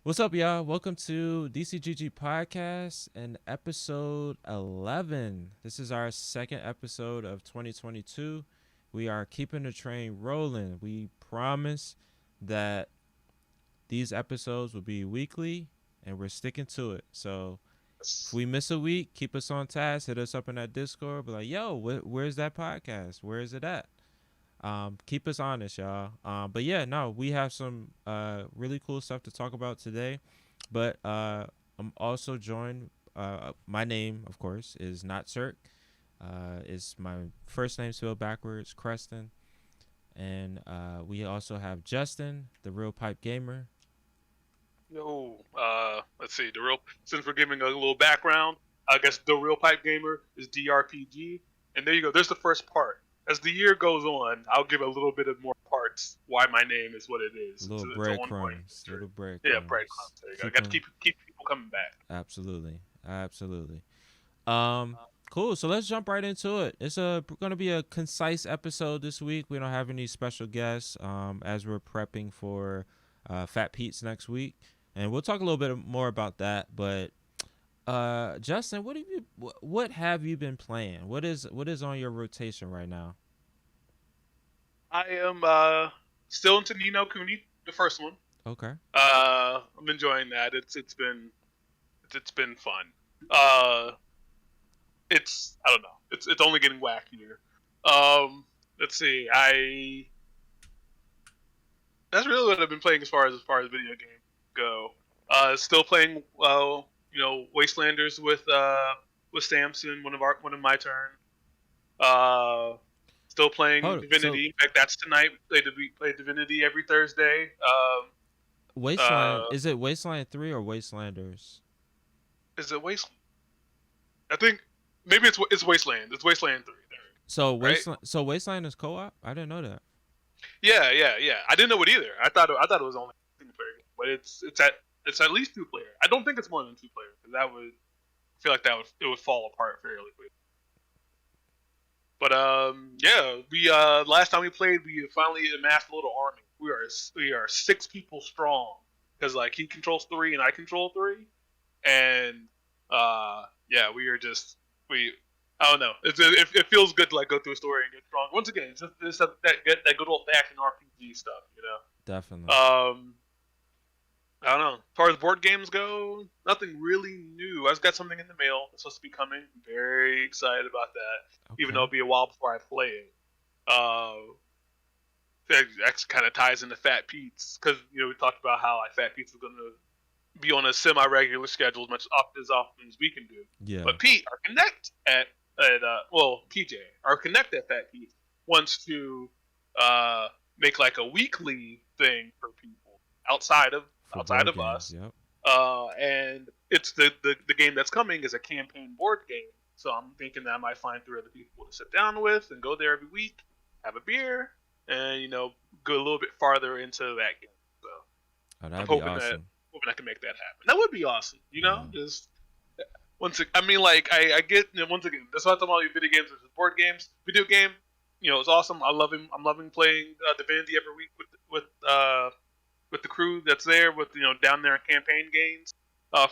What's up, y'all? Welcome to DCGG Podcast and episode 11. This is our second episode of 2022. We are keeping the train rolling. We promise that these episodes will be weekly and we're sticking to it. So if we miss a week, keep us on task. Hit us up in that Discord. Be like, yo, where's that podcast? Where is it at? Keep us honest, y'all. But yeah, no, we have some really cool stuff to talk about today. But I'm also joined. My name, of course, is not Cirque. Is my first name spelled backwards, Creston. And we also have Justin, the real pipe gamer. Yo, let's see. Since we're giving a little background, I guess the real pipe gamer is DRPG, and there you go. There's the first part. As the year goes on, I'll give a little bit of more parts why my name is what it is. Little It's an ongoing breadcrumbs. history. Little breadcrumbs. Yeah, breadcrumbs. There you go. I got to keep people coming back. Absolutely. Absolutely. Um, cool. So let's jump right into it. It's going to be a concise episode this week. We don't have any special guests as we're prepping for Fat Pete's next week, and we'll talk a little bit more about that. But Justin, what have you been playing? What is on your rotation right now? I am still into Nino Kuni, the first one. Okay. I'm enjoying that. It's been fun. Uh, it's I don't know. It's only getting wackier. Let's see. I That's really what I've been playing as far as video games go. Still playing Wastelanders with Samson, one of my turn. Uh, Still playing Oh, Divinity. In fact, that's tonight. We play Divinity every Thursday. Wasteland, is it Wasteland 3 or Wastelanders? Is it Wasteland? I think maybe it's Wasteland. It's Wasteland 3. There, right? Wasteland is co-op? I didn't know that. Yeah. I didn't know it either. I thought it was only a single player game, but it's at least two player. I don't think it's more than two players because that would I feel like it would fall apart fairly quickly. But yeah, we last time we played, we finally amassed a little army. We are six people strong because like he controls three and I control three, and yeah, we are just we. I don't know. It feels good to like go through a story and get strong. Once again, it's just that good old fashioned RPG stuff, you know. Definitely. I don't know. As far as board games go, nothing really new. I just got something in the mail. It's supposed to be coming. I'm very excited about that. Even though Okay. it'll be a while before I play it. That kind of ties into Fat Pete's because we talked about how like Fat Pete's is going to be on a semi-regular schedule as often as we can do. Yeah. But Pete, our connect PJ, our connect at Fat Pete wants to make like a weekly thing for people outside of For outside board of us. games. Yep. And it's the game that's coming is a campaign board game. So I'm thinking that I might find three other people to sit down with and go there every week, have a beer, and go a little bit farther into that game. So Oh, I'm that'd be hoping that awesome. hoping I can make that happen. That would be awesome. Yeah. Just I mean, like I get once again. That's why I'm talking about video games versus board games. Video game, it's awesome. I love him. I'm loving playing Divinity every week with the crew that's there with down there in campaign games.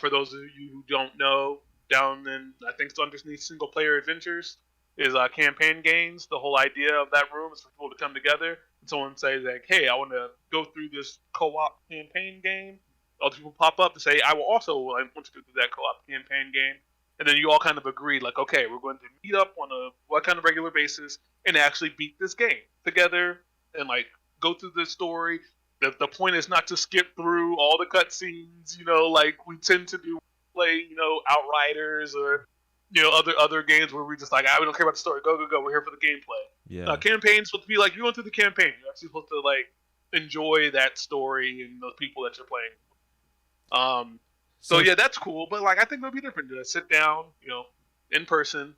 For those of you who don't know, down in I think it's underneath single player adventures is campaign games. The whole idea of that room is for people to come together and someone says like, "Hey, I want to go through this co-op campaign game." Other people pop up to say, "I will also want to go through that co-op campaign game." And then you all kind of agree, like, okay, we're going to meet up on a what kind of regular basis and actually beat this game together and like go through the story. The point is not to skip through all the cutscenes, like we tend to do play, Outriders or other games where we just like, we don't care about the story. Go, go, go. We're here for the gameplay. Yeah. Campaign's supposed to be like you're going through the campaign. You're actually supposed to like enjoy that story and those people that you're playing. So yeah, that's cool. But like, I think it'll be different to sit down, in person,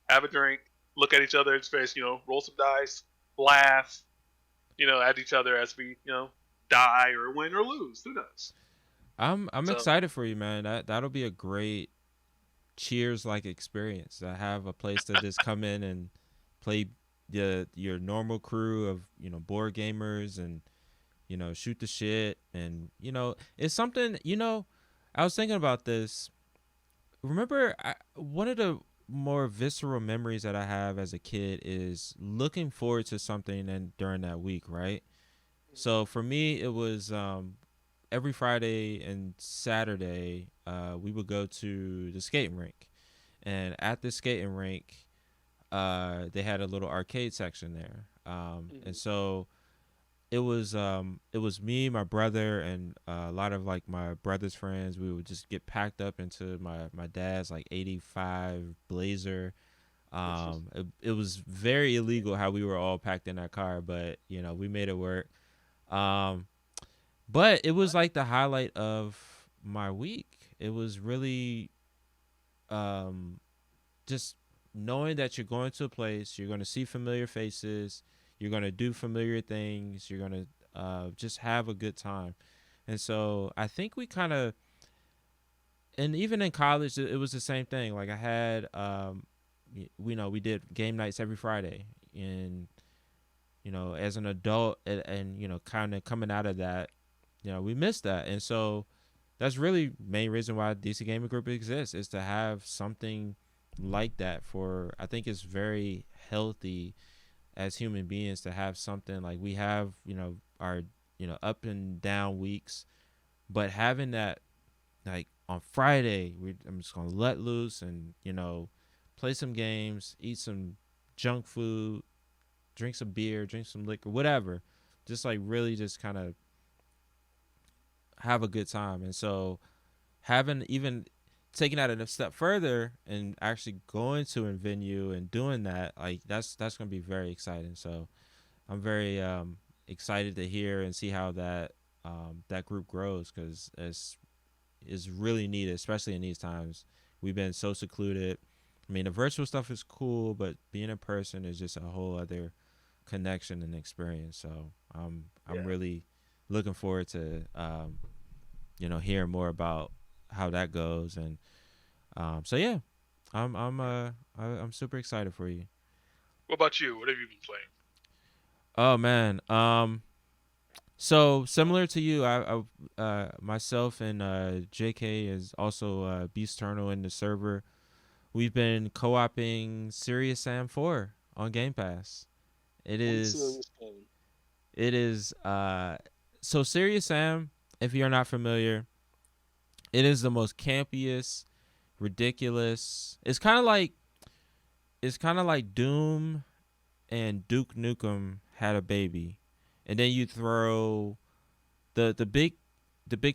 have a drink, look at each other's face, roll some dice, laugh, at each other as we, die or win or lose. Who knows? I'm So excited for you, man. That'll be a great Cheers like experience. To have a place to just come in and play your normal crew of board gamers and shoot the shit. And it's something. I was thinking about this. Remember, one of the more visceral memories that I have as a kid is looking forward to something and during that week, right? So for me, it was every Friday and Saturday, we would go to the skating rink, and at the skating rink, they had a little arcade section there, and so it was me, my brother, and a lot of like my brother's friends. We would just get packed up into my dad's like '85 Blazer. It was very illegal how we were all packed in that car, but we made it work. Um, but it was like the highlight of my week. It was really um, just knowing that you're going to a place, you're going to see familiar faces, you're going to do familiar things, you're going to just have a good time. And so I think we kind of, and even in college, it was the same thing. Like I had, we did game nights every Friday. And, as an adult and kind of coming out of that, we missed that. And so that's really main reason why DC Gaming Group exists, is to have something like that. For I think it's very healthy as human beings to have something like we have, our up and down weeks, but having that, like on Friday, I'm just gonna let loose and play some games, eat some junk food, drink some beer, drink some liquor, whatever, just like really just kind of have a good time. And so having even taking that a step further and actually going to a venue and doing that, like that's going to be very exciting. So I'm very excited to hear and see how that group grows, because it's really needed, especially in these times. We've been so secluded. I mean, the virtual stuff is cool, but being in person is just a whole other connection and experience. So I'm really looking forward to hearing more about how that goes. And so yeah, I'm super excited for you. What about you? What have you been playing? Oh man, so similar to you, I myself and JK is also Beast Eternal in the server. We've been co-oping Serious Sam 4 on Game Pass. It is so Serious Sam, if you're not familiar, it is the most campiest, ridiculous. It's kind of like Doom and Duke Nukem had a baby, and then you throw the big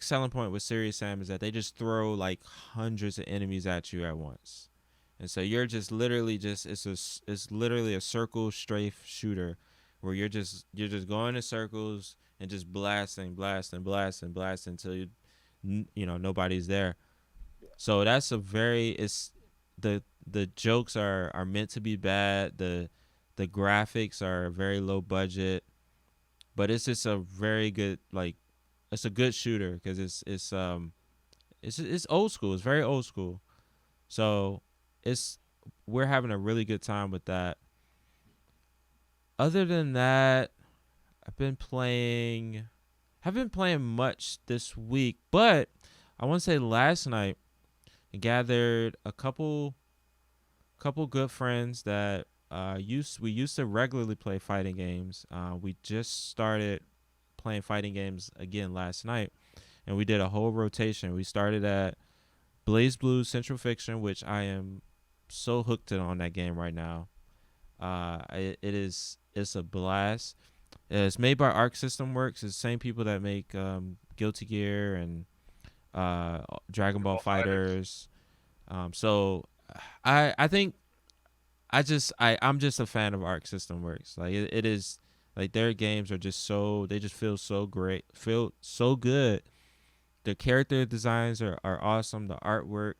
selling point with Serious Sam is that they just throw like hundreds of enemies at you at once, and so you're just literally it's literally a circle strafe shooter where you're just going in circles and just blasting until nobody's there. So that's the jokes are meant to be bad. The graphics are very low budget, but it's just a very good, like, it's a good shooter because it's old school. It's very old school. So we're having a really good time with that. Other than that, haven't been playing much this week, but I want to say last night I gathered a couple good friends that we used to regularly play fighting games. We just started playing fighting games again last night, and we did a whole rotation. We started at Blaze Blue Central Fiction, which I am so hooked on that game right now. It's a blast. It's made by Arc System Works. It's the same people that make Guilty Gear and Dragon Ball Fighters. So I think I'm just a fan of Arc System Works. Like it is, like their games are just they just feel so great, feel so good. The character designs are awesome. The artwork.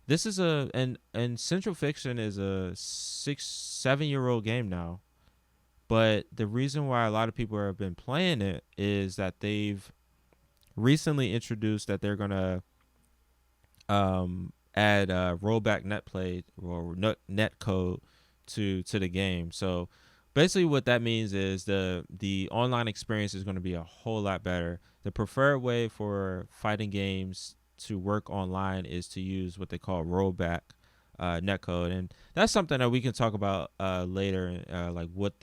This is and Central Fiction is a 6-7-year-old game now. But the reason why a lot of people have been playing it is that they've recently introduced that they're gonna add rollback net play or net code to the game. So basically what that means is the online experience is going to be a whole lot better. The preferred way for fighting games to work online is to use what they call rollback netcode, and that's something that we can talk about later, like what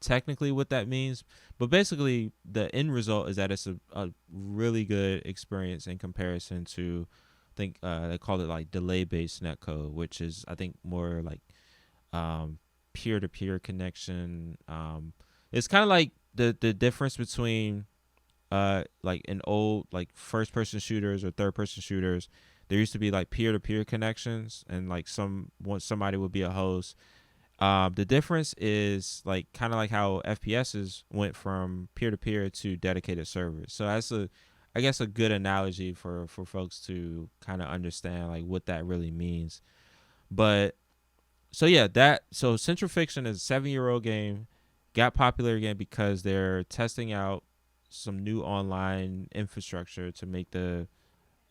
technically what that means. But basically, the end result is that it's a really good experience in comparison to, I think they call it like delay based netcode, which is I think more like um, peer-to-peer connection. It's kind of like the difference between like in old like first-person shooters or third-person shooters. There used to be like peer-to-peer connections, and like somebody would be a host. The difference is like kind of like how FPSs went from peer-to-peer to dedicated servers. So that's I guess a good analogy for folks to kind of understand like what that really means. But so yeah, so Central Fiction is a 7-year-old game, got popular again because they're testing out some new online infrastructure to make the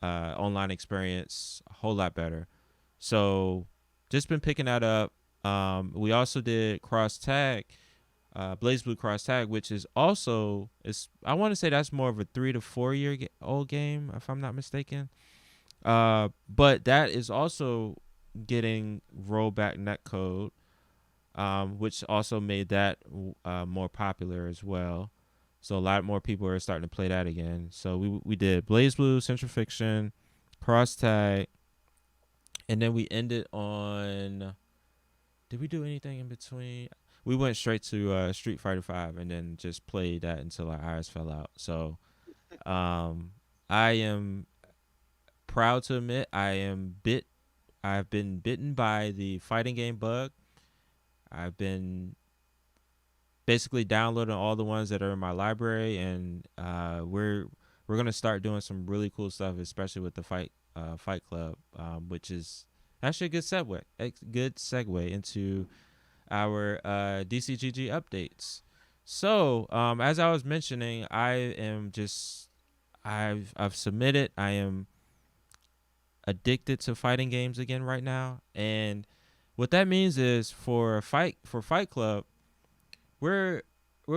online experience a whole lot better. So just been picking that up. We also did Cross Tag, Blaze Blue Cross Tag, which is also I want to say that's more of a 3 to 4 year old game if I'm not mistaken. But that is also getting rollback netcode, which also made that more popular as well. So a lot more people are starting to play that again. So we did Blaze Blue, Central Fiction, Cross Tag, and then we ended on. Did we do anything in between? We went straight to Street Fighter V and then just played that until our eyes fell out. So I am proud to admit I've been bitten by the fighting game bug. I've been basically downloading all the ones that are in my library, and we're gonna start doing some really cool stuff, especially with the Fight Club, which is actually a good segue into our DCGG updates. So as I was mentioning, I've submitted. I am addicted to fighting games again right now, and what that means is for Fight Club, we're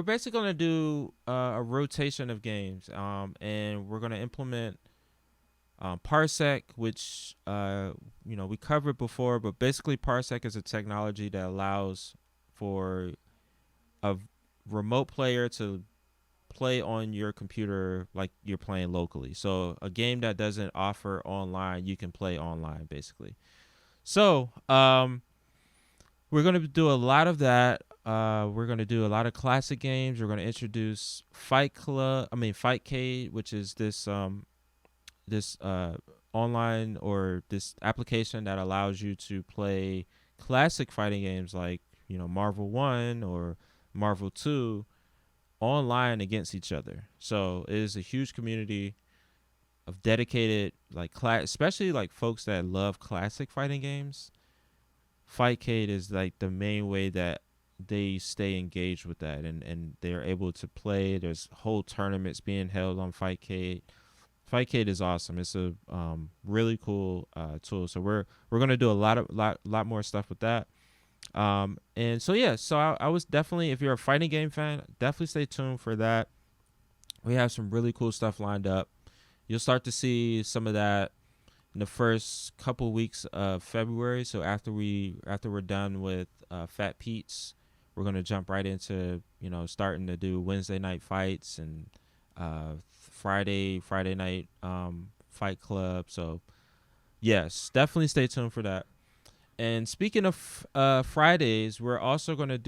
basically gonna do a rotation of games, and we're gonna implement Parsec, which we covered before, but basically Parsec is a technology that allows for a remote player to play on your computer like you're playing locally. So a game that doesn't offer online, you can play online basically. So we're going to do a lot of that. We're going to do a lot of classic games. We're going to introduce Fightcade, which is this online or this application that allows you to play classic fighting games like Marvel 1 or Marvel 2 online against each other. So it is a huge community of dedicated especially like folks that love classic fighting games. Fightcade is like the main way that they stay engaged with that, and they're able to play. There's whole tournaments being held on Fightcade. Fightcade is awesome. It's a really cool tool. So we're gonna do a lot more stuff with that. And so yeah, so I was definitely, if you're a fighting game fan, definitely stay tuned for that. We have some really cool stuff lined up. You'll start to see some of that in the first couple weeks of February. So after we're done with Fat Pete's, we're gonna jump right into starting to do Wednesday night fights and Friday night Fight Club. So yes, definitely stay tuned for that. And speaking of Fridays, we're also gonna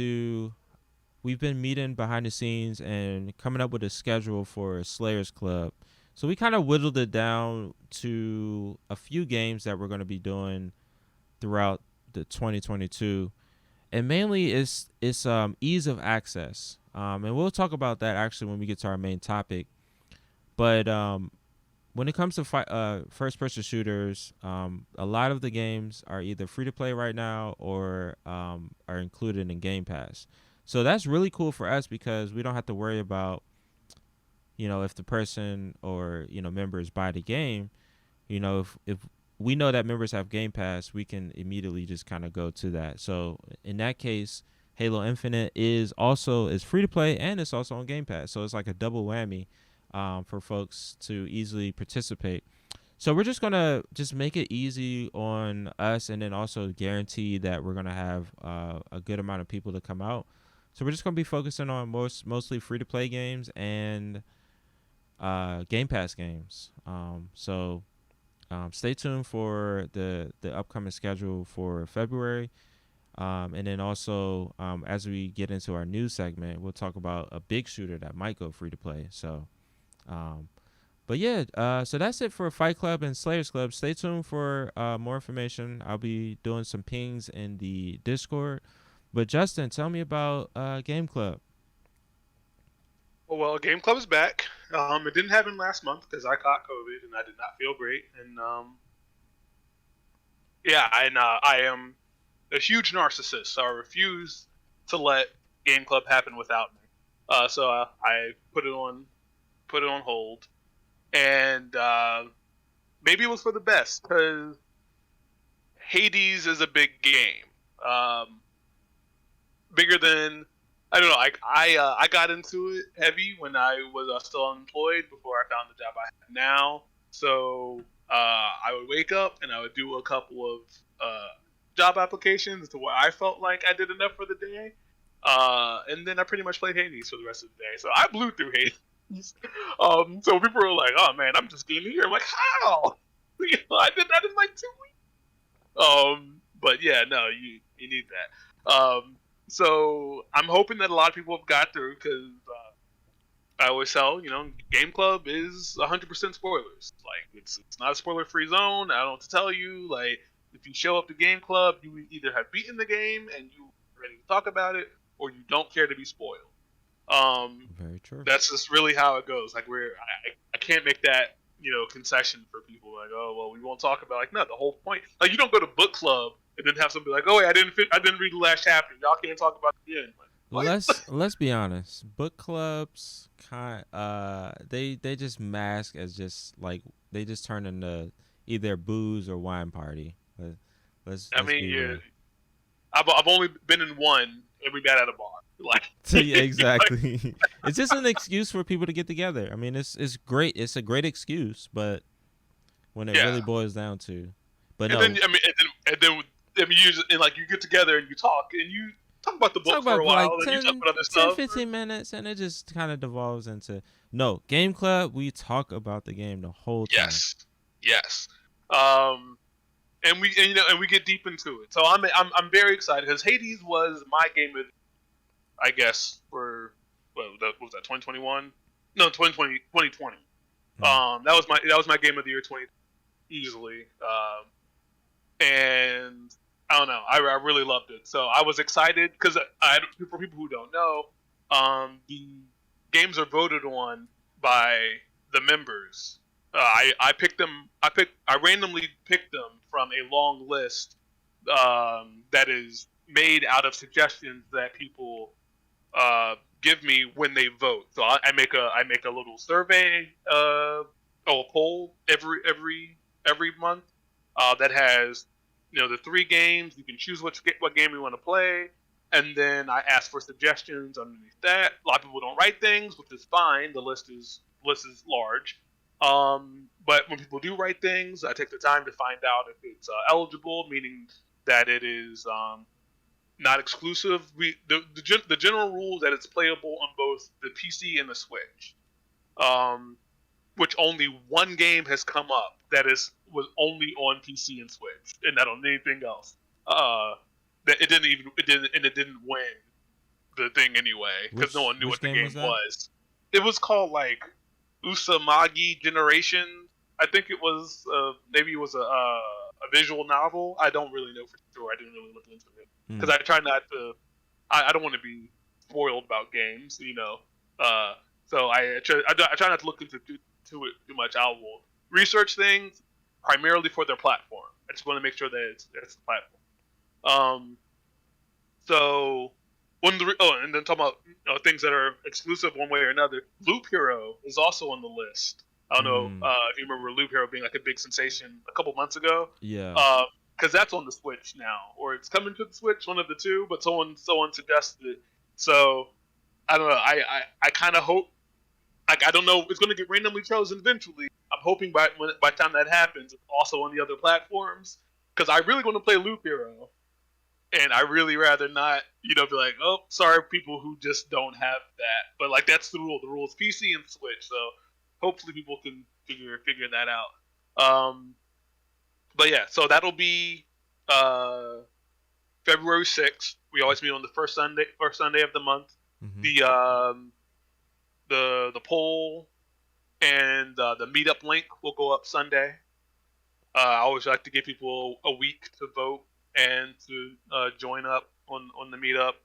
we've been meeting behind the scenes and coming up with a schedule for Slayers Club. So we kind of whittled it down to a few games that we're going to be doing throughout the 2022, and mainly it's ease of access. And we'll talk about that actually when we get to our main topic. But when it comes to first-person shooters, a lot of the games are either free to play right now or are included in Game Pass. So that's really cool for us because we don't have to worry about if the person or members buy the game. If we know that members have Game Pass, we can immediately just kind of go to that. So in that case, Halo Infinite is free to play, and it's also on Game Pass. So it's like a double whammy for folks to easily participate. So we're just gonna make it easy on us, and then also guarantee that we're gonna have a good amount of people to come out. So we're just gonna be focusing on mostly free to play games and Game Pass games. So stay tuned for the upcoming schedule for February. And then also, as we get into our news segment, we'll talk about a big shooter that might go free to play. So, but yeah, so that's it for Fight Club and Slayers Club. Stay tuned for more information. I'll be doing some pings in the Discord. But Justin, tell me about Game Club. Well, Game Club is back. It didn't happen last month because I caught COVID and I did not feel great. And I am a huge narcissist, so I refuse to let Game Club happen without me. So I put it on hold, and maybe it was for the best because Hades is a big game, bigger than I don't know. I got into it heavy when I was still unemployed before I found the job I have now. So I would wake up and I would do a couple of job applications to where I felt like I did enough for the day, and then I pretty much played Hades for the rest of the day. So I blew through Hades. So people were like, "Oh man, I'm just getting here." I'm like, "How?" I did that in like 2 weeks. But yeah, no, you need that. So I'm hoping that a lot of people have got through because I always tell Game Club is 100% spoilers. Like it's not a spoiler-free zone. I don't know what to tell you. Like if you show up to Game Club, you either have beaten the game and you're ready to talk about it, or you don't care to be spoiled. Very true. That's just really how it goes. Like I can't make that concession for people. Like, oh well, we won't talk about. Like no, the whole point. Like you don't go to book club and then have somebody like, oh, wait, I didn't read the last chapter. Y'all can't talk about the end. Like, well, let's be honest. Book clubs they just mask as just like they just turn into either booze or wine party. Let's I mean, yeah, I've only been in one, and we met at a bar. Like, yeah, exactly. It's just an excuse for people to get together. I mean, it's great. It's a great excuse, but when it really boils down to, but and no. Then, you get together and you talk about the book for a while, like 10, and you talk about other stuff. 15 minutes, and it just kind of devolves into Game Club. We talk about the game the whole time. Yes. And we get deep into it. So I'm very excited because Hades was my game of, I guess, for what was that 2021? No, 2020. That was my game of the year 20 easily. And I don't know, I really loved it. So I was excited because for people who don't know, the games are voted on by the members. I randomly picked them from a long list that is made out of suggestions that people give me when they vote. So I make a little survey, a poll every month that has the 3 games. You can choose what game you want to play, and then I ask for suggestions underneath that. A lot of people don't write things, which is fine. The list is large. But when people do write things, I take the time to find out if it's eligible, meaning that it is not exclusive. The general rule is that it's playable on both the PC and the Switch, which only one game has come up that was only on PC and Switch, and not on anything else. That it didn't win the thing anyway because no one knew what the game was. It was called like Usamagi Generation. I think it was maybe it was a visual novel. I don't really know for sure. I didn't really look into it because I try not to. I don't want to be spoiled about games, So I try not to look into it too much. I will research things primarily for their platform. I just want to make sure that it's the platform. So and then talking about things that are exclusive one way or another. Loop Hero is also on the list. I don't know if you remember Loop Hero being like a big sensation a couple months ago. Yeah. because that's on the Switch now, or it's coming to the Switch, one of the two. But someone suggested it, so I don't know. I kind of hope. Like, I don't know. It's going to get randomly chosen eventually. I'm hoping by the time that happens, it's also on the other platforms. Because I really want to play Loop Hero, and I really rather not, be like, oh, sorry, people who just don't have that. But like, that's the rule. The rule is PC and Switch. So hopefully people can figure that out. But yeah, so that'll be February 6th. We always meet on the first Sunday of the month. Mm-hmm. The poll and the meetup link will go up Sunday. I always like to give people a week to vote and to join up on the meetup.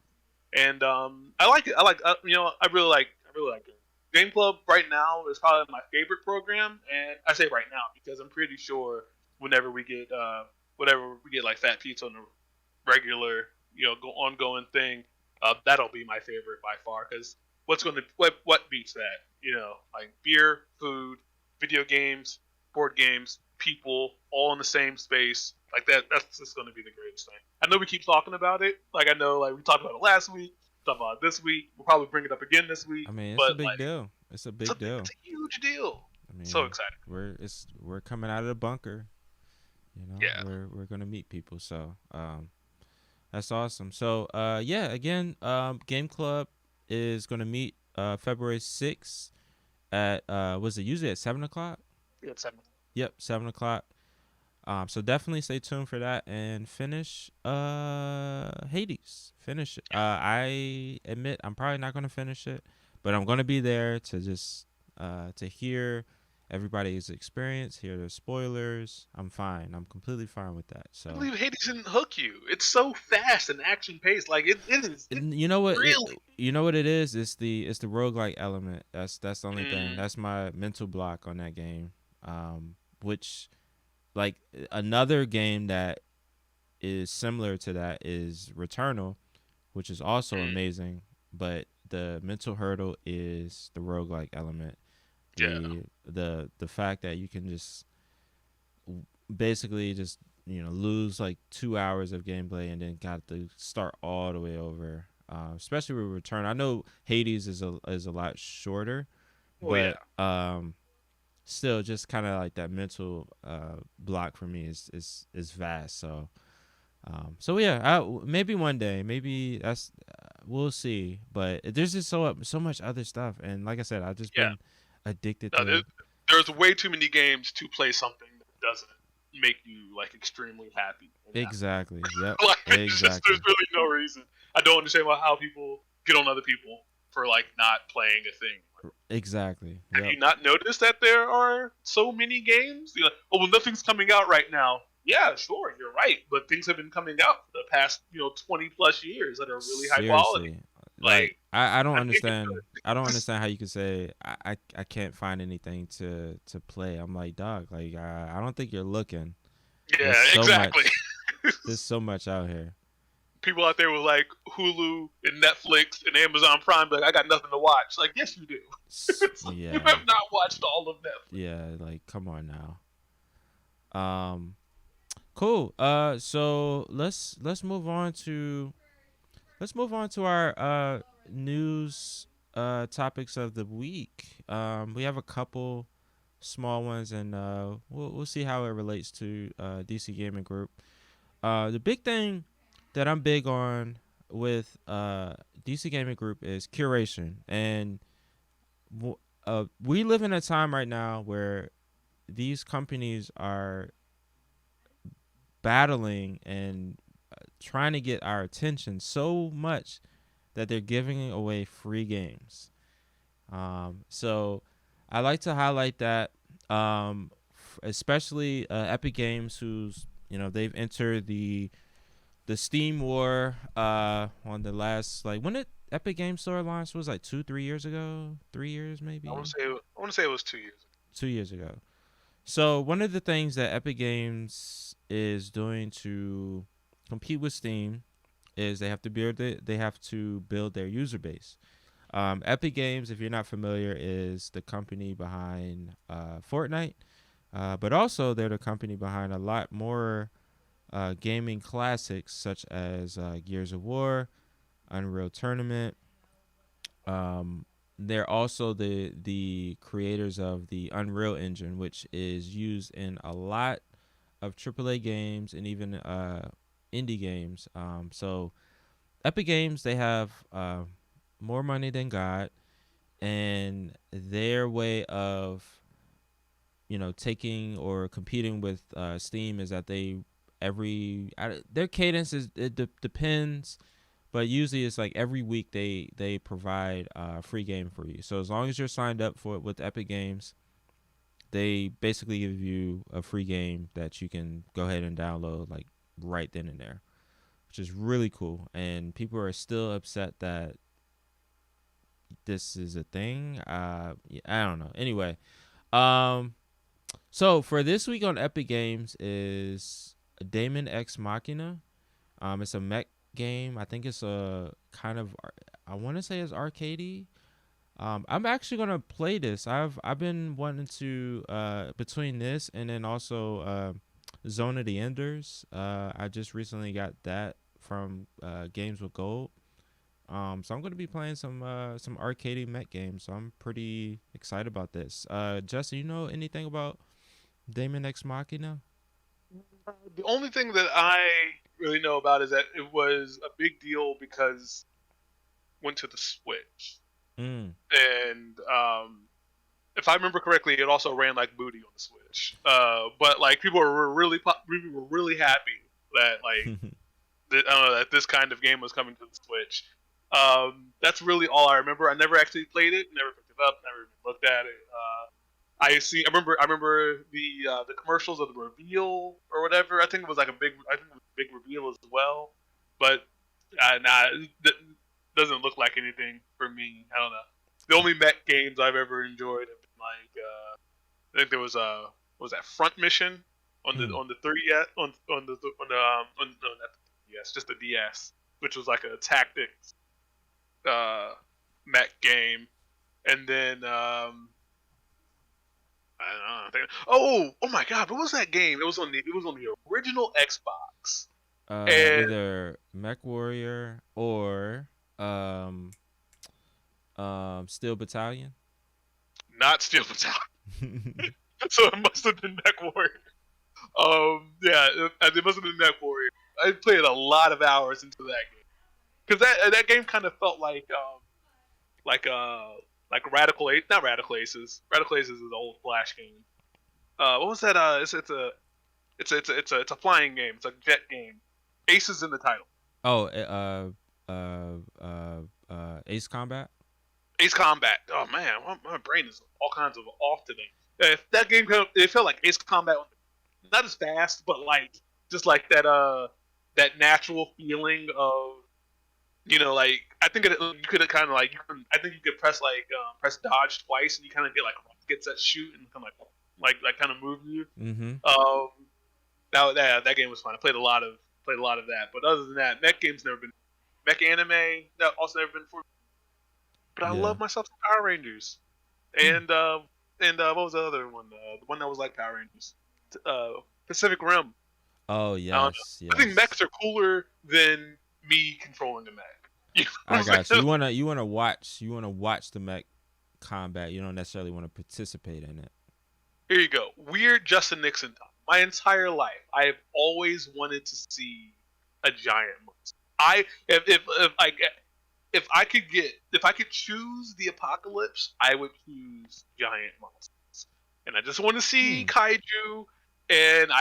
And I like it. I really like it. Gameclub right now is probably my favorite program, and I say right now because I'm pretty sure whenever we get like Fat Pizza on a regular ongoing thing, that'll be my favorite by far. Because what beats that? Like beer, food, video games, board games, people, all in the same space. Like that's just going to be the greatest thing. I know we keep talking about it. Like I know, like we talked about it last week. Talk about it this week. We'll probably bring it up again this week. I mean, it's but a big deal. It's a big deal. It's a huge deal. I mean, so excited. We're coming out of the bunker. Yeah. We're gonna meet people. So that's awesome. So again, Gameclub is gonna meet February 6th at was it usually at 7:00? Yeah, it's 7. Yep, 7:00. So definitely stay tuned for that and finish Hades. Finish it. I admit I'm probably not gonna finish it, but I'm gonna be there to just to hear everybody's experience, hear the spoilers. I'm fine. I'm completely fine with that. So I believe Hades didn't hook you. It's so fast and action paced. Like it is. You know what? Really? You know what it is? It's the roguelike element. That's the only thing. That's my mental block on that game. Which like another game that is similar to that is Returnal, which is also amazing, but the mental hurdle is the roguelike element. The fact that you can just basically just lose like 2 hours of gameplay and then got to start all the way over. Especially with Return. I know Hades is a lot shorter, but still just kind of like that mental block for me is vast. So maybe one day, maybe that's we'll see. But there's just so much other stuff, and like I said, I've just been addicted to. There's way too many games to play something that doesn't make you like extremely happy. Exactly. Yep. There's really no reason. I don't understand how people get on other people for like not playing a thing. Exactly. Have you not noticed that there are so many games? You're like, oh well, nothing's coming out right now. Yeah, sure, you're right, but things have been coming out for the past 20 plus years that are really high quality. Like I don't understand. I don't understand how you could say I can't find anything to play. I'm like, dog, like I don't think you're looking. Yeah, exactly. There's so much out here. People out there with like Hulu and Netflix and Amazon Prime, like I got nothing to watch. Like, yes, you do. Yeah. You have not watched all of Netflix. Yeah, like come on now. Cool. So let's move on to our news topics of the week. We have a couple small ones, and we'll see how it relates to DC Gaming Group. The big thing that I'm big on with DC Gaming Group is curation, and we live in a time right now where these companies are battling and trying to get our attention so much that they're giving away free games. So I like to highlight that, especially Epic Games, who's they've entered the Steam war on the last, like, when did Epic Games Store launch? Was like 2-3 years ago, 3 years maybe. I want to say it was 2 years. 2 years ago. So one of the things that Epic Games is doing to compete with Steam is they have to build their user base. Epic Games, if you're not familiar, is the company behind Fortnite, but also they're the company behind a lot more gaming classics such as Gears of War, Unreal Tournament. They're also the creators of the Unreal Engine, which is used in a lot of AAA games and even indie games. So Epic Games, they have more money than God, and their way of taking or competing with Steam is that their cadence depends, but usually it's like every week they provide a free game for you. So as long as you're signed up for it with Epic Games, they basically give you a free game that you can go ahead and download like right then and there, which is really cool. And people are still upset that this is a thing. I don't know. Anyway, so for this week on Epic Games is Daemon X Machina. It's a mech game. I think it's a kind of, I want to say it's arcadey. I'm actually gonna play this. I've been wanting to between this and then also Zone of the Enders. I just recently got that from Games with Gold. So I'm gonna be playing some arcadey mech games. So I'm pretty excited about this. Jesse, you know anything about Daemon X Machina? The only thing that I really know about is that it was a big deal because it went to the Switch. And if I remember correctly, it also ran like booty on the Switch. But like people were really happy that like that this kind of game was coming to the Switch. That's really all I remember. I never actually played it, never picked it up, never looked at it. I remember the commercials of the reveal or whatever. I think it was a big reveal as well. But it doesn't look like anything for me. I don't know. The only mech games I've ever enjoyed have been like I think there was that Front Mission on the 3DS on yes, just the DS, which was like a tactics mech game, and then I don't know. Oh my God! What was that game? It was on the original Xbox. Either Mech Warrior or Steel Battalion. Not Steel Battalion. So it must have been Mech Warrior. Yeah, it must have been Mech Warrior. I played a lot of hours into that game because that game kind of felt like Radical Ace, not Radical Aces. Radical Aces is an old Flash game. What was that? It's a flying game. It's a jet game. Ace is in the title. Oh, Ace Combat. Ace Combat. Oh man, my brain is all kinds of off today. That game, it felt like Ace Combat. Not as fast, but like just like that natural feeling of like I think you could have kind of like I think you could press dodge twice and you kind of get like rockets that shoot and kind of like kind of move you. Mm-hmm. That game was fun. I played a lot of that, but other than that, mech games never been mech anime. That also never been for me. But I love myself some Power Rangers, and what was the other one? The one that was like Power Rangers, Pacific Rim. Oh yes, yes. I think mechs are cooler than me controlling a mech. I got you. You wanna watch the mech combat. You don't necessarily want to participate in it. Here you go. Weird Justin Nixon time. My entire life, I have always wanted to see a giant monster. If I could choose the apocalypse, I would choose giant monsters. And I just want to see kaiju. And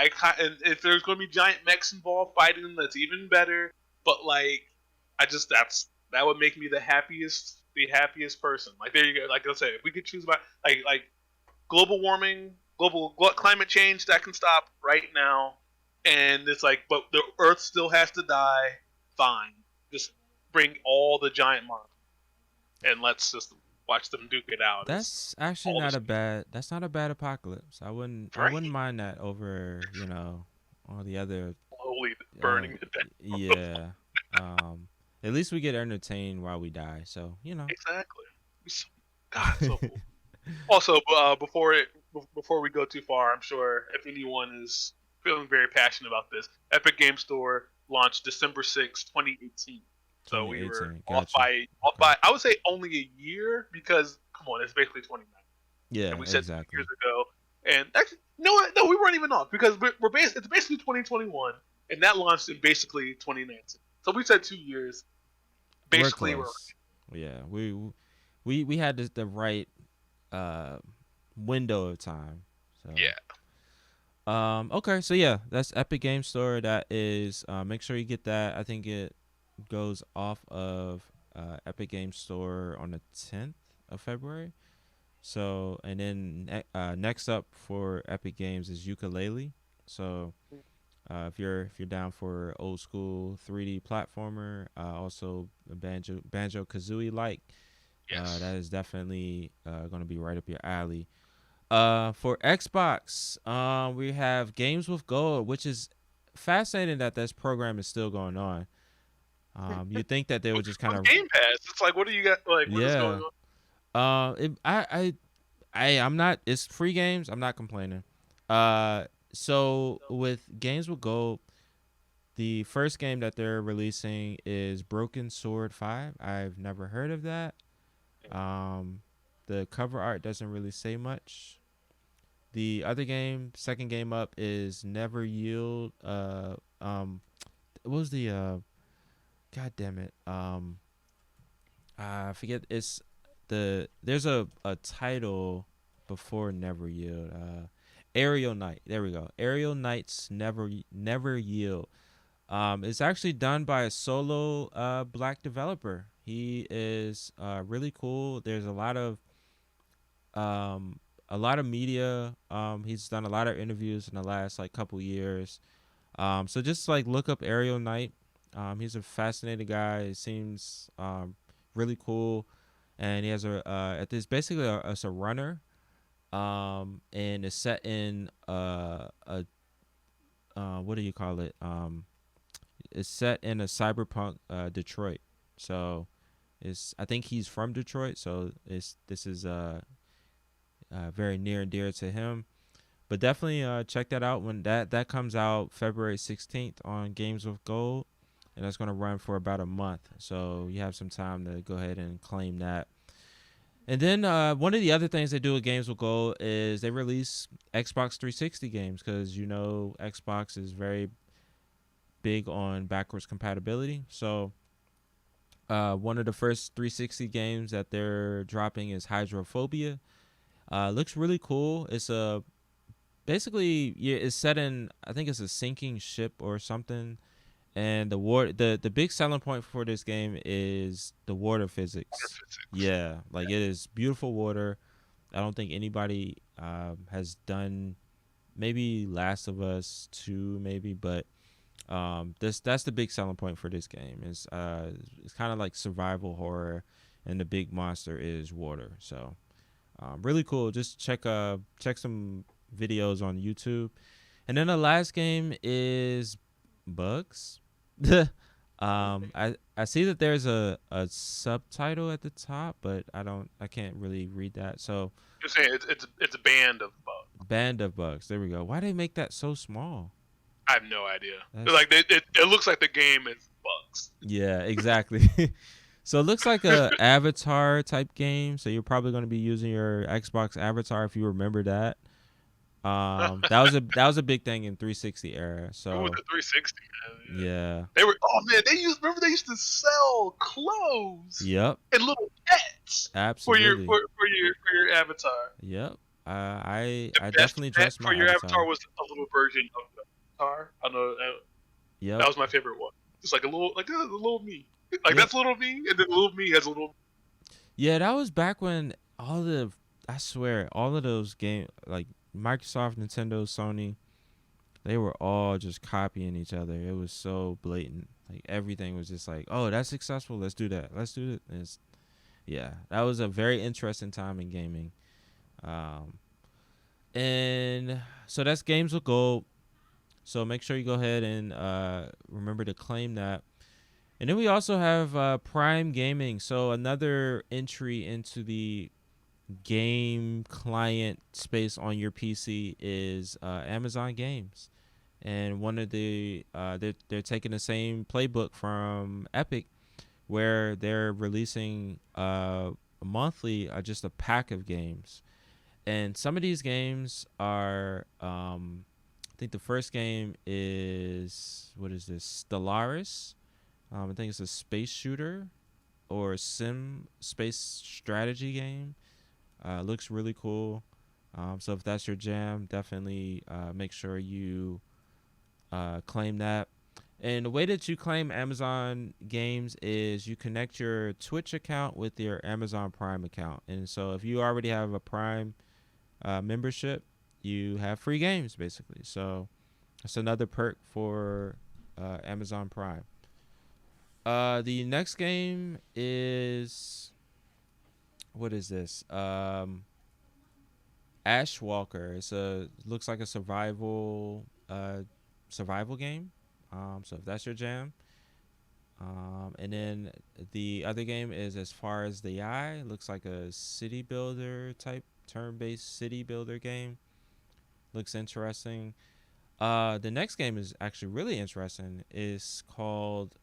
if there's going to be giant mechs involved fighting them, that's even better. But like, that would make me the happiest person. Like there you go. Like I said, if we could choose about like global warming, global climate change, that can stop right now. And it's like, but the Earth still has to die. Fine, just bring all the giant monsters and let's just watch them duke it out. That's actually not a bad. That's not a bad apocalypse. I wouldn't mind that over all the other slowly burning to death. Yeah. At least we get entertained while we die. So exactly. God, so cool. Also, before we go too far, I'm sure if anyone is feeling very passionate about this. Epic Game Store launched December 6, 2018. So we were 2018. off Gotcha. by I would say only a year because come on, it's basically 2019. Yeah, And we said exactly. 2 years ago. And actually, no, we weren't even off because it's basically 2021, and that launched in basically 2019. So we said 2 years. Basically, We're close. Yeah, we had the right window of time. So yeah. okay, so yeah, that's Epic Game Store. That is make sure you get that. I think it goes off of Epic Game Store on the 10th of February. So and then next up for Epic Games is Ukulele. So if you're down for old school 3D platformer, also Banjo Kazooie like, Yes. that is definitely going to be right up your alley. For Xbox, we have Games with Gold, which is fascinating that this program is still going on. You think that they would just kind of Game Pass. It's like, what do you got? Like, what is yeah. going on? I'm not. It's free games. I'm not complaining. So with Games with Gold, the first game that they're releasing is Broken Sword 5. I've never heard of that. The cover art doesn't really say much. The other game, second game up, is Never Yield. What was the God damn it. I forget. It's there's a title before Never Yield. Aerial Knight. There we go. Aerial Knight's Never Yield. It's actually done by a solo black developer. He is really cool. There's a lot of media. He's done a lot of interviews in the last like couple years. So just like look up Aerial Knight. He's a fascinating guy. He seems really cool, and he has it's basically it's a runner, and it's set in what do you call it? It's set in a cyberpunk Detroit. So I think he's from Detroit, so this is very near and dear to him. But definitely check that out when that comes out February 16th on Games with Gold, and that's going to run for about a month. So you have some time to go ahead and claim that. And then one of the other things they do with Games with Gold is they release Xbox 360 games because Xbox is very big on backwards compatibility. So one of the first 360 games that they're dropping is Hydrophobia. Looks really cool. It's basically it's set in, I think it's a sinking ship or something, and the big selling point for this game is the water physics. Yeah, like it is beautiful water. I don't think anybody has done, maybe Last of Us 2 maybe, but that's the big selling point for this game. It's kind of like survival horror, and the big monster is water. So really cool. Just check some videos on YouTube. And then the last game is Bugs. I see that there's a subtitle at the top, but I can't really read that. So You're saying it's a band of bugs. Band of Bugs. There we go. Why they make that so small? I have no idea. Like it looks like the game is bugs. Yeah, exactly. So it looks like a Avatar type game. So you're probably going to be using your Xbox Avatar if you remember that. That was a big thing in 360 era. So with the 360, man. Yeah. They were remember they used to sell clothes. Yep. And little pets. Absolutely. For your avatar. Yep. I definitely dressed my for your avatar. avatar was a little version of the avatar. I know. Yep. That was my favorite one. It's like a little me. Like that's little me, and then little me has a little. Yeah, that was back when I swear, all of those games, like Microsoft, Nintendo, Sony, they were all just copying each other. It was so blatant. Like everything was just like, oh, that's successful. Let's do that. Let's do it. That was a very interesting time in gaming. And so that's Games with Gold. So make sure you go ahead and remember to claim that. And then we also have Prime Gaming. So another entry into the game client space on your PC is Amazon Games. and one of they're taking the same playbook from Epic, where they're releasing monthly just a pack of games. And some of these games are I think the first game is, what is this, Stellaris. I think it's a space shooter or a sim space strategy game. Looks really cool. So if that's your jam, definitely make sure you claim that. And the way that you claim Amazon games is you connect your Twitch account with your Amazon Prime account. And so if you already have a Prime membership, you have free games basically. So that's another perk for Amazon Prime. The next game is, what is this? Ashwalker. Looks like a survival game. So if that's your jam. And then the other game is As Far as the Eye. Looks like a city builder type, turn-based city builder game. Looks interesting. The next game is actually really interesting. It's called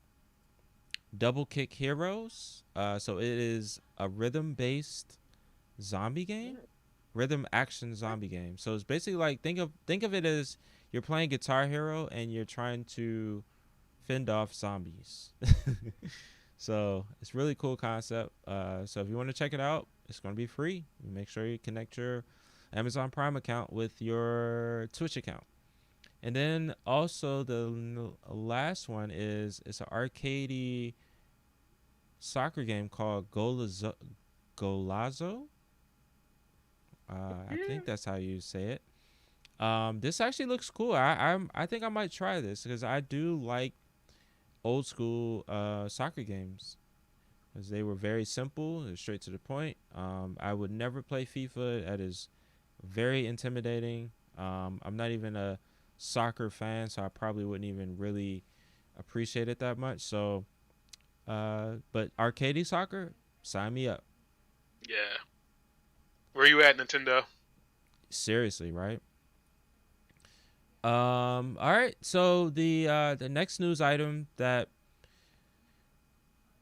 Double Kick Heroes. So it is a rhythm-based zombie game, rhythm action zombie game. So it's basically like, think of it as you're playing Guitar Hero and you're trying to fend off zombies. So it's really cool concept. So if you want to check it out, it's going to be free. Make sure you connect your Amazon Prime account with your Twitch account. And then also the last one is, it's an arcadey soccer game called Golazo. I think that's how you say it. This actually looks cool. I think I might try this because I do like old school soccer games, because they were very simple, straight to the point. I would never play FIFA. That is very intimidating. I'm not even a soccer fan, so I probably wouldn't even really appreciate it that much. So, but arcade soccer, sign me up. Yeah. Where you at, Nintendo? Seriously, right? All right. So the next news item that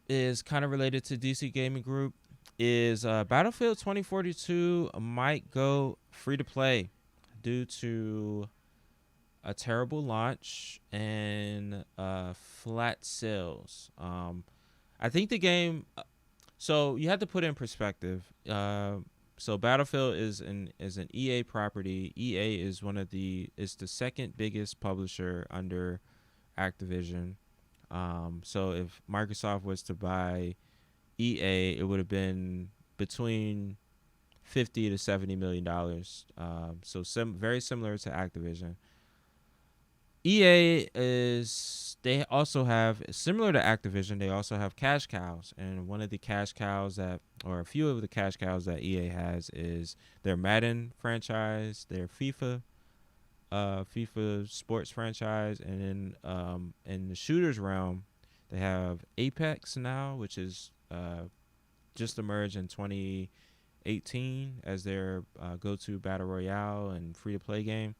is kind of related to DC Gaming Group is Battlefield 2042 might go free to play due to a terrible launch and flat sales. I think the game. So you have to put in perspective. So Battlefield is an EA property. EA is the second biggest publisher under Activision. So if Microsoft was to buy EA, it would have been between $50 to $70 million. So very similar to Activision. EA they also have, similar to Activision, they also have cash cows, and one of the cash cows or a few of the cash cows that EA has is their Madden franchise, their FIFA sports franchise, and then in the shooters realm, they have Apex now, which is just emerged in 2018 as their go-to battle royale and free-to-play game.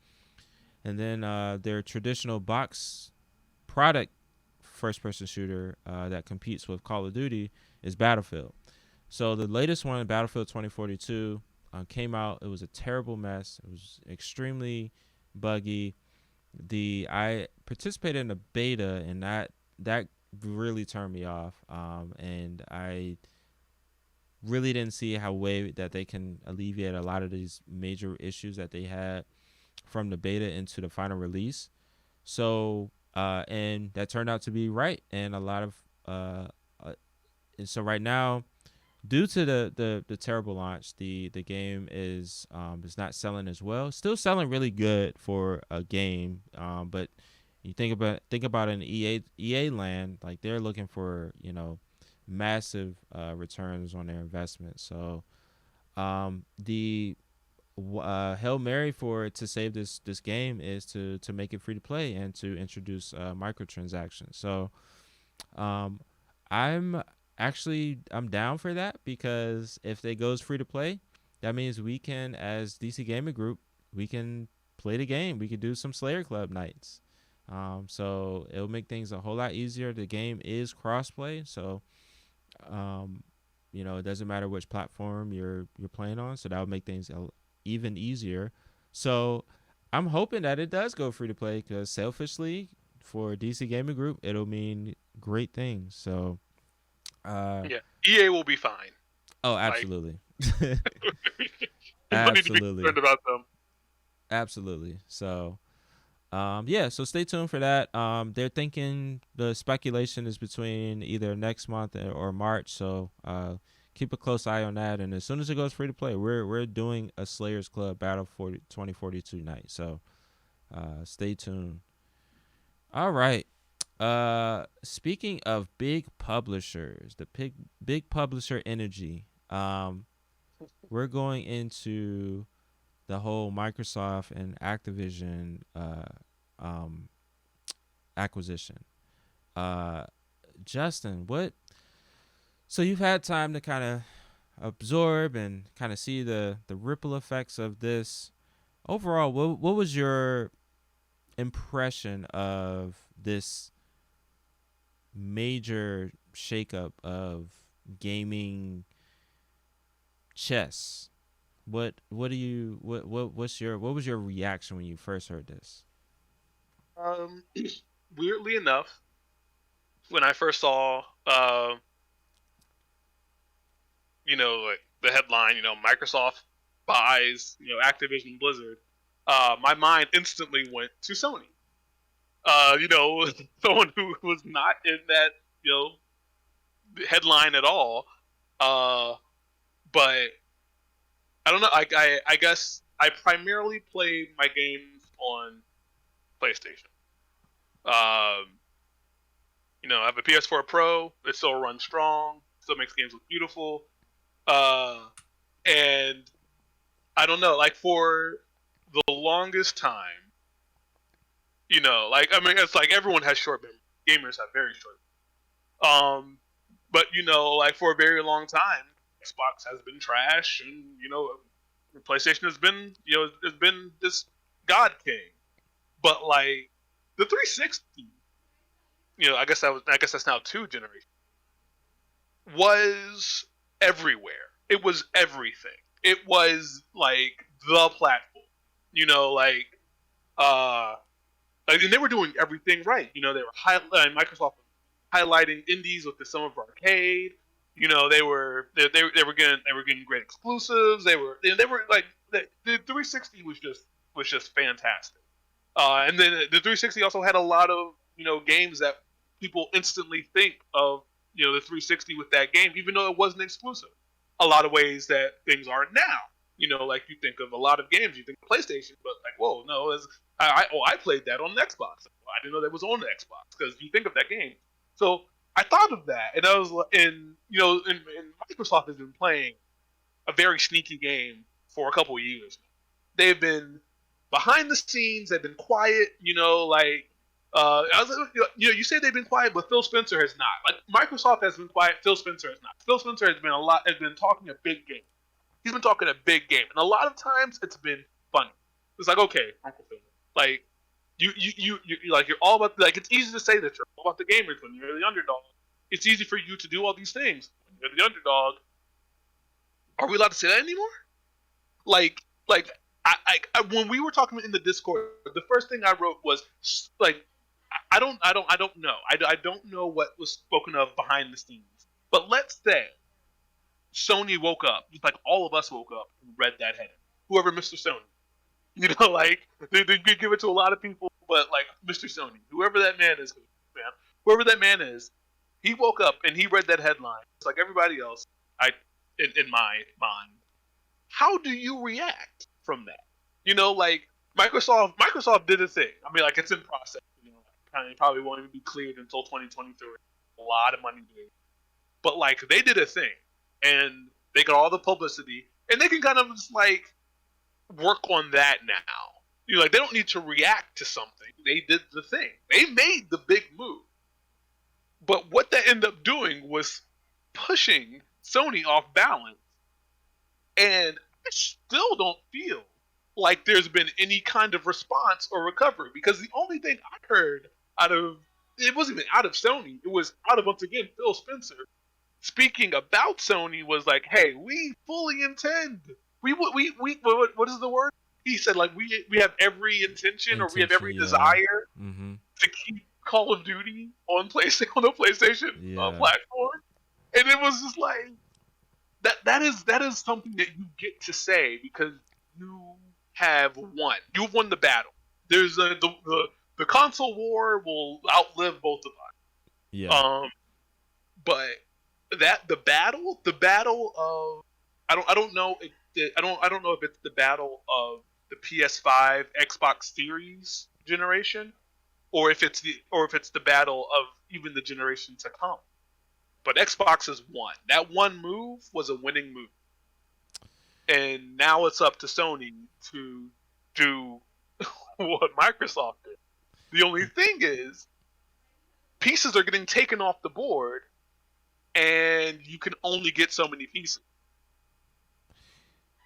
And then their traditional box product first-person shooter that competes with Call of Duty is Battlefield. So the latest one, Battlefield 2042, came out. It was a terrible mess. It was extremely buggy. I participated in a beta, and that really turned me off. And I really didn't see how way that they can alleviate a lot of these major issues that they had from the beta into the final release. So and that turned out to be right, and a lot of and so right now, due to the terrible launch, the game is not selling as well. Still selling really good for a game, but you think about an EA land, like they're looking for massive returns on their investment. So the Hail Mary to save this game is to make it free to play and to introduce microtransactions. So I'm down for that, because if it goes free to play, that means we can, as DC Gaming Group, we can play the game. We could do some Slayer Club nights. So it'll make things a whole lot easier. The game is crossplay, so um, it doesn't matter which platform you're playing on. So that would make things even easier. So I'm hoping that it does go free to play because selfishly for DC Gaming Group, it'll mean great things. So, yeah, EA will be fine. oh, absolutely, No need to be absolutely, concerned about them. absolutely. So, yeah, so stay tuned for that. They're thinking the speculation is between either next month or March. So, keep a close eye on that. And as soon as it goes free to play, we're doing a Slayers Club Battle 2042 night. So, stay tuned. All right. Speaking of big publishers, the big publisher energy. We're going into the whole Microsoft and Activision um, acquisition. Uh, Justin, what? So you've had time to kind of absorb and kind of see the ripple effects of this. Overall, what was your impression of this major shakeup of gaming chess? What do you what what was your reaction when you first heard this? Um, weirdly enough, when I first saw, like the headline, Microsoft buys, Activision Blizzard, my mind instantly went to Sony. Someone who was not in that, headline at all. But I don't know. I guess I primarily play my games on PlayStation. Um, I have a PS4 Pro. It still runs strong. Still makes games look beautiful. And I don't know. Like for the longest time, it's like everyone has short memory. Gamers have very short. But like for a very long time, Xbox has been trash, and PlayStation has been this god king. But like the 360, I guess that's now 2 generations, was everywhere. It was everything. It was like the platform. Uh and they were doing everything right. They were Microsoft was highlighting indies with the Summer of Arcade. They were getting great exclusives. They were like the 360 was just fantastic. And then the 360 also had a lot of games that people instantly think of the 360 with that game, even though it wasn't exclusive. A lot of ways that things are now. Like you think of a lot of games, you think of PlayStation, but like, whoa, no, I played that on the Xbox. I didn't know that was on the Xbox because you think of that game. So I thought of that, and I was, and Microsoft has been playing a very sneaky game for a couple of years. They've been behind the scenes. They've been quiet. You say they've been quiet, but Phil Spencer has not. Like Microsoft has been quiet. Phil Spencer has not. Phil Spencer has been talking a big game. He's been talking a big game, and a lot of times it's been funny. It's like, okay, Uncle Phil, like you like you're all about, like, it's easy to say that you're all about the gamers when you're the underdog. It's easy for you to do all these things when you're the underdog. Are we allowed to say that anymore? Like I when we were talking in the Discord, the first thing I wrote was like, I don't know. I don't know what was spoken of behind the scenes. But let's say Sony woke up, just like all of us woke up and read that heading. Whoever Mr. Sony. Like they give it to a lot of people, but like Mr. Sony, whoever that man is, whoever that man is, he woke up and he read that headline. It's like everybody else. In my mind, how do you react from that? Like Microsoft did a thing. I mean, like, it's in process. It probably won't even be cleared until 2023. A lot of money to it. But like, they did a thing, and they got all the publicity, and they can kind of just like work on that now. Like, they don't need to react to something. They did the thing. They made the big move. But what that ended up doing was pushing Sony off balance. And I still don't feel like there's been any kind of response or recovery, because the only thing I heard out of it wasn't even out of Sony, it was out of, once again, Phil Spencer speaking about Sony, was like, "Hey, we fully intend. What is the word? He said, like, we have every intention, or we have every desire to keep Call of Duty on PlayStation, on the PlayStation platform." And it was just like that is something that you get to say because you have won. You've won the battle. There's the console war will outlive both of us. Yeah. But the battle of I don't know if it's the battle of the PS5 Xbox Series generation, or if it's the battle of even the generation to come. But Xbox has won. That one move was a winning move. And now it's up to Sony to do what Microsoft did. The only thing is, pieces are getting taken off the board, and you can only get so many pieces.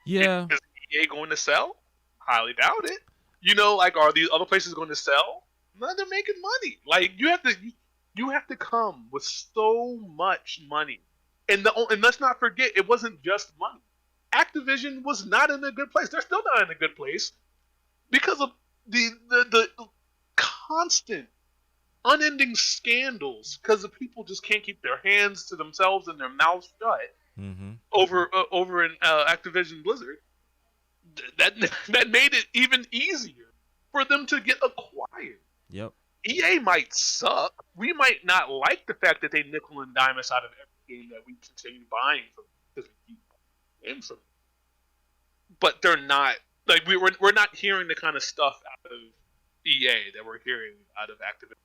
Yeah. Is EA going to sell? Highly doubt it. You know, like, are these other places going to sell? No, they're making money. Like, you have to come with so much money, and let's not forget, it wasn't just money. Activision was not in a good place. They're still not in a good place because of the constant, unending scandals. Because the people just can't keep their hands to themselves and their mouths shut over in Activision Blizzard. That made it even easier for them to get acquired. Yep. EA might suck. We might not like the fact that they nickel and dime us out of every game that we continue buying from, because we keep buying games from them. But they're not, like, we're not hearing the kind of stuff out of EA that we're hearing out of Activision.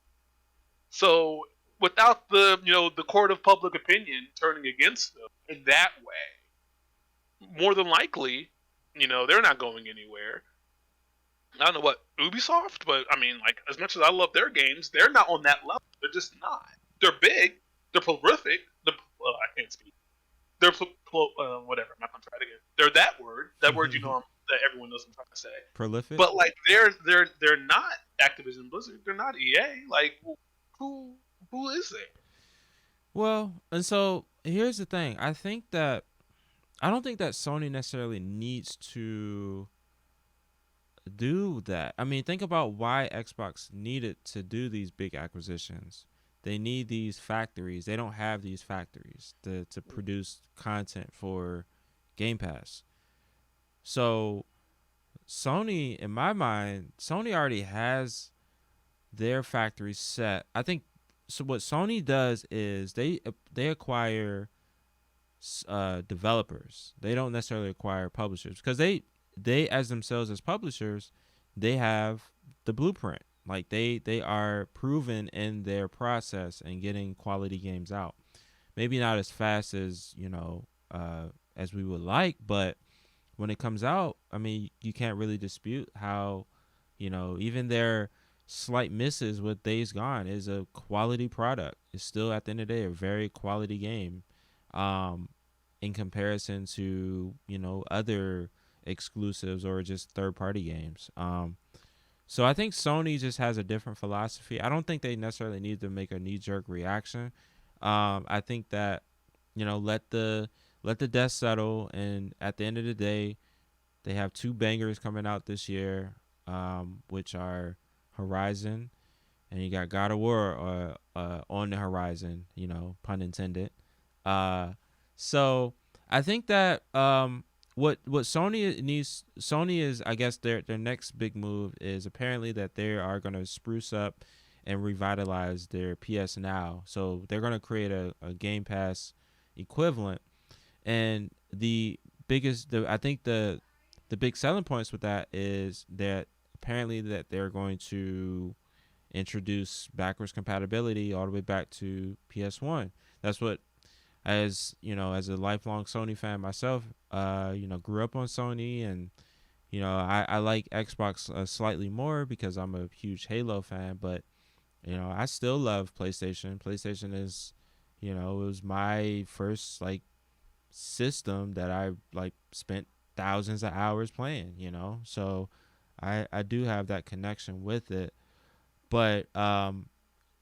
So without the court of public opinion turning against them in that way, more than likely, they're not going anywhere. I don't know what Ubisoft, but I mean, like, as much as I love their games, they're not on that level. They're just not. They're big. They're prolific. I can't speak. They're whatever. I'm not gonna try it again. They're that word. That word that everyone knows I'm trying to say. Prolific. But like, they're not Activision Blizzard. They're not EA. Like, who is there? Well, and so here's the thing. I don't think that Sony necessarily needs to do that. I mean, think about why Xbox needed to do these big acquisitions. They need these factories. They don't have these factories to produce content for Game Pass. So Sony, in my mind, Sony already has their factory set. I think so. What Sony does is they acquire developers. They don't necessarily acquire publishers, because they as themselves as publishers, they have the blueprint. Like, they are proven in their process and getting quality games out. Maybe not as fast as as we would like, but when it comes out, I mean, you can't really dispute how even their slight misses with Days Gone is a quality product. It's still, at the end of the day, a very quality game in comparison to other exclusives or just third-party games. So I think Sony just has a different philosophy. I don't think they necessarily need to make a knee-jerk reaction. I think that let the dust settle, and at the end of the day, they have two bangers coming out this year, which are Horizon, and you got God of War on the horizon, pun intended. So I think that what Sony is, I guess their next big move is apparently that they are going to spruce up and revitalize their PS Now. So they're going to create a Game Pass equivalent, and I think the big selling points with that is that apparently that they're going to introduce backwards compatibility all the way back to PS1. That's what, as a lifelong Sony fan myself, grew up on Sony, and I like Xbox slightly more because I'm a huge Halo fan, but I still love PlayStation. PlayStation is, it was my first system that I spent thousands of hours playing, So I do have that connection with it. But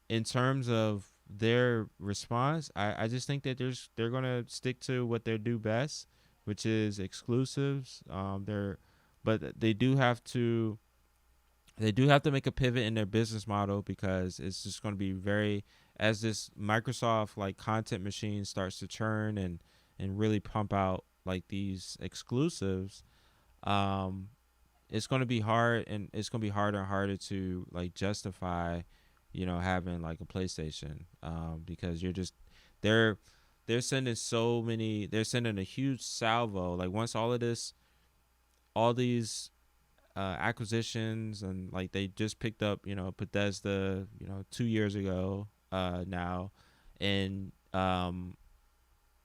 in terms of their response, I just think that they're gonna stick to what they do best, which is exclusives. But they do have to make a pivot in their business model, because it's just going to be as this Microsoft like content machine starts to churn and really pump out like these exclusives. um it's going to be hard, and it's going to be harder and harder to like justify having like a PlayStation, because they're they're sending a huge salvo, like once all these acquisitions, and like they just picked up Bethesda 2 years ago now. And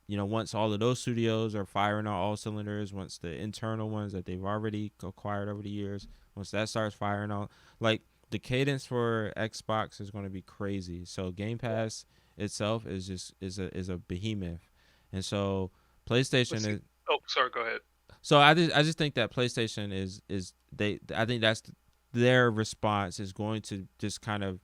once all of those studios are firing on all cylinders, once the internal ones that they've already acquired over the years, once that starts firing on, like the cadence for Xbox is going to be crazy. So Game Pass itself is a behemoth. And so PlayStation is. Oh, sorry, go ahead. So I just think that PlayStation I think that's their response is going to just kind of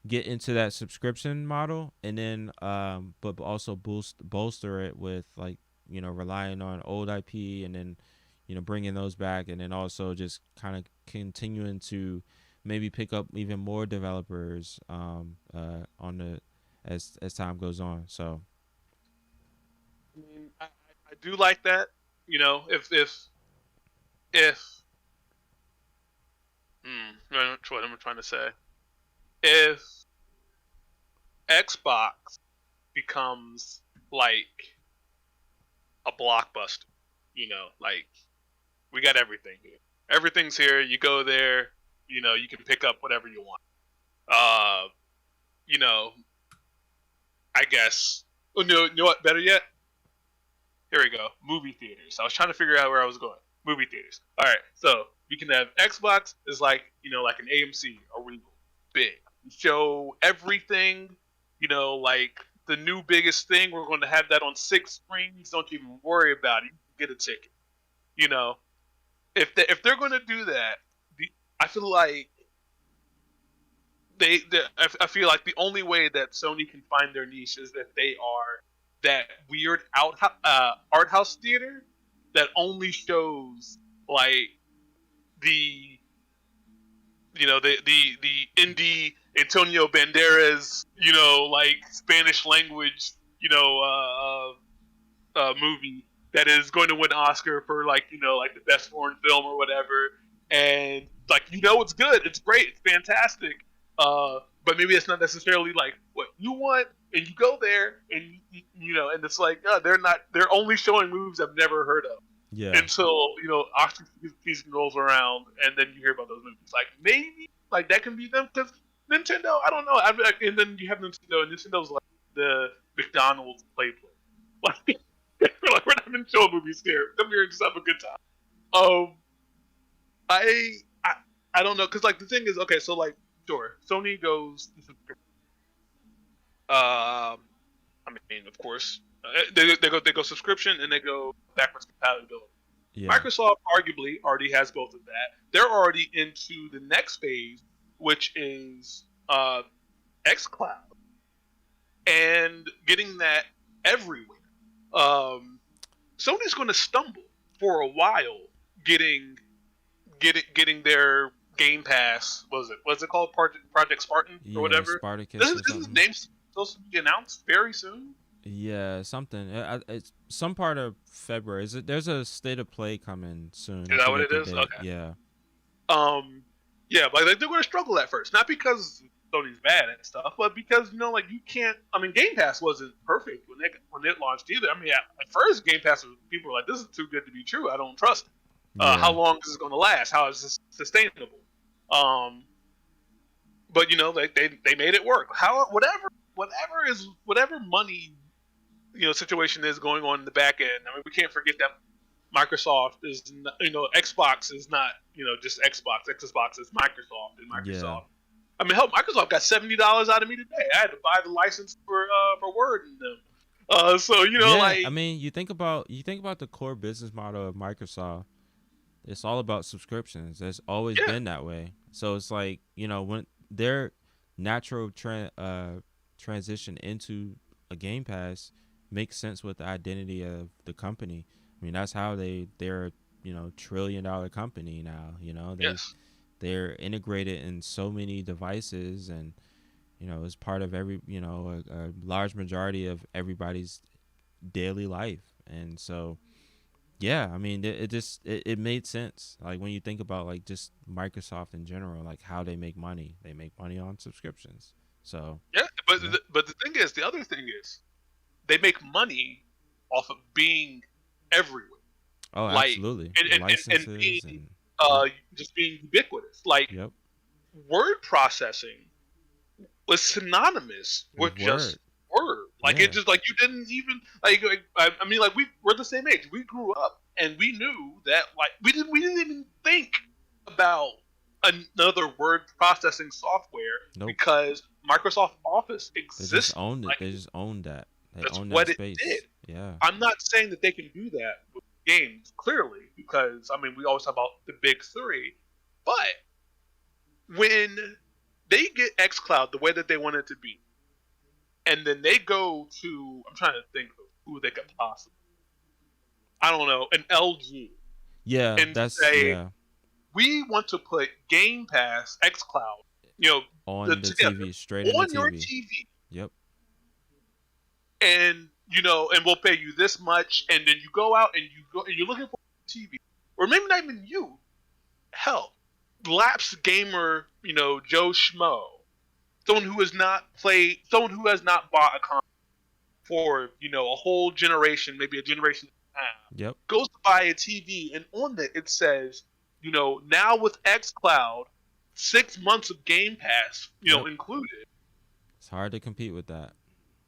get into that subscription model, and then but also bolster it with like relying on old IP, and then bringing those back, and then also just kind of continuing to maybe pick up even more developers on the as time goes on. So I mean, I do like that. If what am I trying to say? If Xbox becomes like a blockbuster, like we got everything here. Everything's here. You go there, you can pick up whatever you want. You know, I guess. Oh no, you know what? Better yet, here we go. Movie theaters. I was trying to figure out where I was going. Movie theaters. All right, so we can have Xbox is like like an AMC or Regal, big. We show everything. Like the new biggest thing. We're going to have that on 6 screens. Don't even worry about it. You can get a ticket. If they're going to do that, I feel like I feel like the only way that Sony can find their niche is that they are that weird art house theater that only shows like the the indie Antonio Banderas like Spanish language movie that is going to win an Oscar for like like the best foreign film or whatever, and like it's good, it's great, it's fantastic, but maybe it's not necessarily like what you want, and you go there and and it's like they're only showing movies I've never heard of. yeah. Until Oscar season rolls around, and then you hear about those movies. Like maybe like that can be them, because Nintendo, I don't know. And then you have Nintendo, and Nintendo's like the McDonald's playbook. Like we're not even showing movies here. Come here and just have a good time. I don't know, because like the thing is, okay, so like sure, Sony goes to subscription. I mean, of course, they go subscription, and they go backwards compatibility. Yeah. Microsoft arguably already has both of that. They're already into the next phase, which is xCloud, and getting that everywhere. Sony's going to stumble for a while getting their Game Pass. What's it called? Project Spartan or whatever. Spartacus. This name's supposed to be announced very soon. Yeah, something. It's some part of February. There's a state of play coming soon. Is that what it is? Okay. Yeah. Yeah, but like, they're going to struggle at first, not because Sony's bad and stuff, but because like you can't. I mean, Game Pass wasn't perfect when it launched either. I mean, at first Game Pass, people were like, "This is too good to be true. I don't trust it. Yeah. How long is this going to last? How is this sustainable?" But they made it work. Whatever money situation is going on in the back end. I mean, we can't forget that Microsoft is Xbox is not just Xbox. Xbox is Microsoft, and Microsoft. Yeah. I mean, hell, Microsoft got $70 out of me today. I had to buy the license for Word and them. So Yeah, like I mean, you think about the core business model of Microsoft. It's all about subscriptions. It's always yeah, been that way. So it's like, when their natural transition into a Game Pass makes sense with the identity of the company. I mean, that's how they're $1 trillion company now. yes, They're integrated in so many devices, and it's part of every a large majority of everybody's daily life. And so yeah, I mean, it made sense. Like when you think about like just Microsoft in general, like how they make money on subscriptions. So yeah. But yeah. but the thing is, the other thing is, they make money off of being everywhere, Oh, like absolutely. and The and being licenses and yep, just being ubiquitous. Like yep. word processing was synonymous with With just Word, word. Like it yeah, just like you didn't even I mean like we're the same age. We grew up and we knew that like we didn't even think about another word processing software nope. because Microsoft Office They just existed. owned it. Like They just owned that. They that's own that what it did. space. Yeah, I'm not saying that they can do that with games clearly because I mean we always talk about the big three, but when they get XCloud the way that they want it to be, and then they go to I'm trying to think of who they could possibly I don't know an LG yeah. and That's say yeah. we want to put Game Pass XCloud you know On the together TV, straight in the on your TV. TV Yep. and and we'll pay you this much and then you go out and you're looking for a TV or maybe not even you hell lapsed gamer Joe Schmo someone who has not bought a console for a whole generation, maybe a generation and a half, Yep. goes to buy a TV, and on it says, now with XCloud, 6 months of Game Pass, Yep. included. It's hard to compete with that.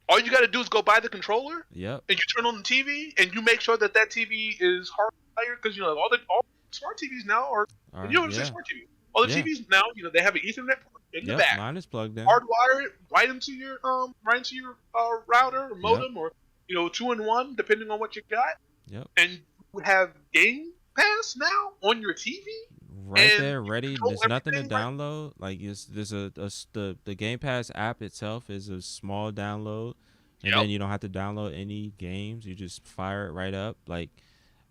All you got to do is go buy the controller, Yep. and you turn on the TV, and you make sure that TV is hardwired because all smart TVs now are, All and right. you don't say Yeah. smart TV. All the Yeah. TVs now, they have an Ethernet port in the Yep. back. Mine is plugged in. Hardwire it right into your router or Yep. modem or 2-in-1 depending on what you got, Yep. and you have Game Pass now on your TV, Right and there, you ready. control There's nothing to everything right. download. Like there's the Game Pass app itself is a small download, and Yep. then you don't have to download any games. You just fire it right up. Like,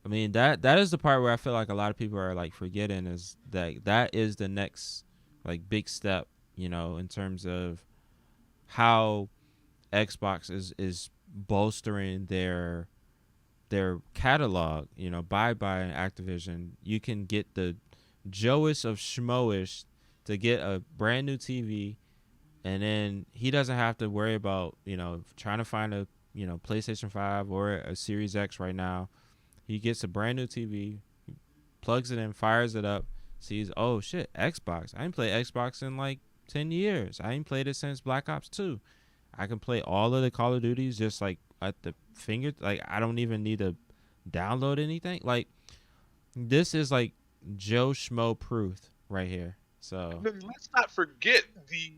I mean that is the part where I feel like a lot of people are like forgetting is that is the next like big step, in terms of how Xbox is bolstering their catalog, by buying Activision. You can get the Joeist of Schmoish to get a brand new TV, and then he doesn't have to worry about trying to find a PlayStation 5 or a Series X right now. He gets a brand new TV, plugs it in, fires it up, sees, oh shit, Xbox. I ain't played Xbox in like 10 years. I ain't played it since Black Ops 2. I can play all of the Call of Duties just like at the finger. Like I don't even need to download anything. Like this is like Joe Schmo proof right here. So And then let's not forget the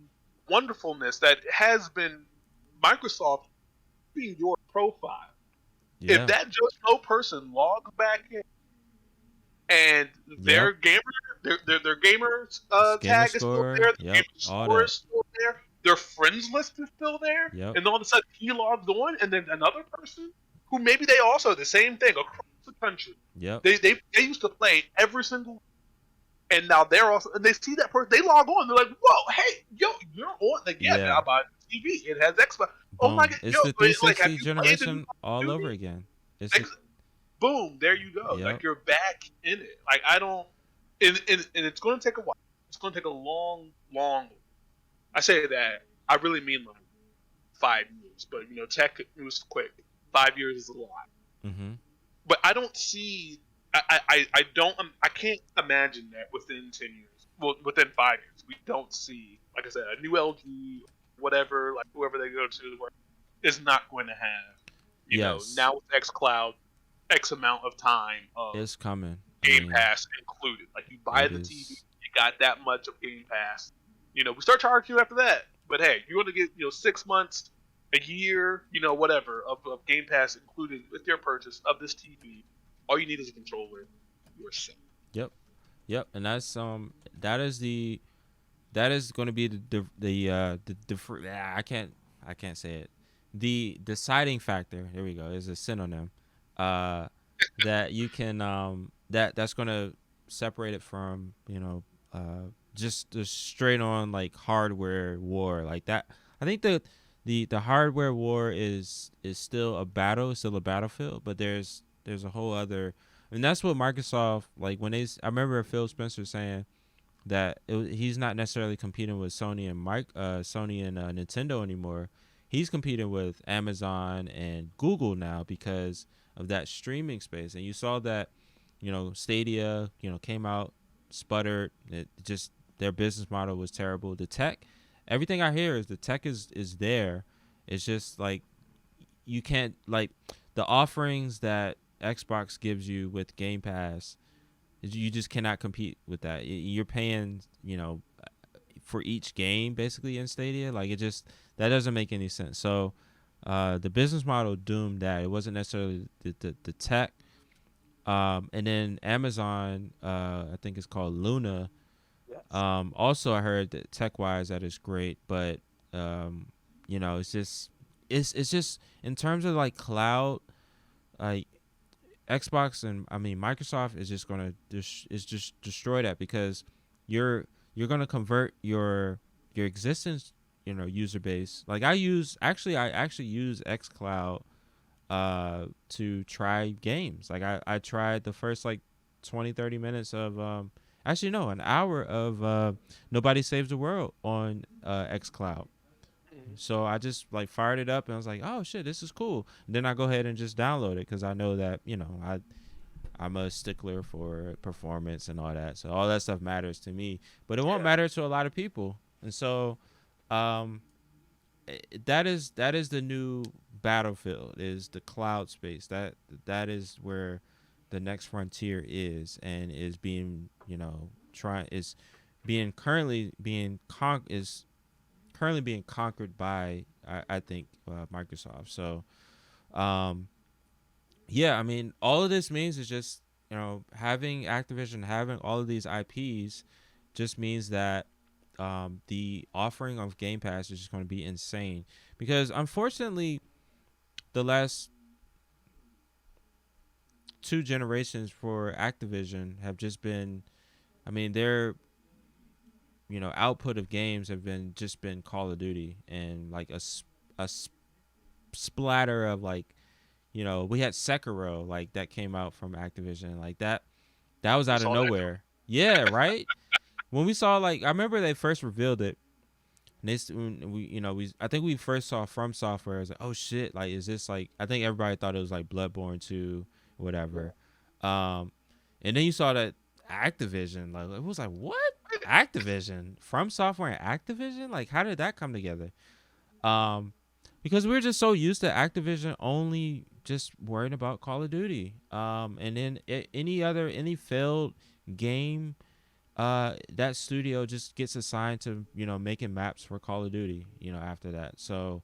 wonderfulness that has been Microsoft being your profile. If yeah, that Joe Schmo person logs back in and yep. their their gamer Gamer tag is still there, score, the yep, gamer all score that, is still there, their friends list is still there, yep, and all of a sudden he logs on, and then another person who maybe they also the same thing across the country. yep, They used to play every single, and now they're also and they see that person, they log on, they're like, whoa, hey, yo, you're on again. yeah. Now by the TV, it has Xbox. Oh my Boom. god, It's yo, the like have 360 you played the new generation Call of all over Duty? again. It's a, Boom, there you go. yep, Like you're back in it. Like I don't, and it's going to take a while. It's going to take a long, long. I say that I really mean like 5 years, but tech moves quick. 5 years is a lot, mm-hmm, but I don't see. I don't. I can't imagine that within 10 years. Well, within 5 years, we don't see, like I said, a new LG, whatever, like whoever they go to, is not going to have. yes, Now with XCloud, X amount of time of it's coming. I Game mean, Pass included. Like you buy it the TV, is. you got that much of Game Pass. We start charging you after that. But hey, you want to get 6 months, a year, whatever of Game Pass included with your purchase of this TV. All you need is a controller. You're set. Yep. Yep. And that is the that is going to be I can't say it. The deciding factor. There we go. Is a synonym. Uh, that you can that's going to separate it from just the straight on like hardware war like that. I think the hardware war is still a battle, still a battlefield, but there's a whole other, and that's what Microsoft like when I remember Phil Spencer saying that he's not necessarily competing with Sony and Nintendo anymore. He's competing with Amazon and Google now because of that streaming space. And you saw that, Stadia, came out, sputtered. It just their business model was terrible. The tech, everything I hear is the tech is there. It's just like you can't like the offerings that Xbox gives you with Game Pass, you just cannot compete with that. You're paying, for each game basically in Stadia. Like that doesn't make any sense. So the business model doomed that. It wasn't necessarily the tech. And then Amazon, I think it's called Luna. Yes. Also, I heard that tech wise that is great, but it's just in terms of like cloud, like Xbox and Microsoft is just gonna just destroy that because you're gonna convert your existing user base. Like I actually use XCloud to try games. Like I tried the first like 20-30 minutes of actually no, an hour of Nobody Saves the World on XCloud. So I just like fired it up and I was like, oh shit, this is cool. And then I go ahead and just download it because I know that I'm a stickler for performance and all that. So all that stuff matters to me, but it won't matter to a lot of people. And so that is the new battlefield, is the cloud space. That is where the next frontier is and is being currently being conquered by I think Microsoft. So all of this means is just having Activision, having all of these IPs just means that the offering of Game Pass is just going to be insane because unfortunately the last 2 generations for Activision have just been, their output of games have been Call of Duty and like a splatter of like, we had Sekiro like that came out from Activision like that was out of nowhere. Yeah, right. When we saw like I remember they first revealed it. And I think we first saw From Software. I was like, oh shit, like is this like I think everybody thought it was like Bloodborne 2, whatever. And then you saw that Activision, like it was like what? Activision, From Software and Activision, like how did that come together? Because we're just so used to Activision only just worrying about Call of Duty, and then any failed game, that studio just gets assigned to making maps for Call of Duty, after that. So,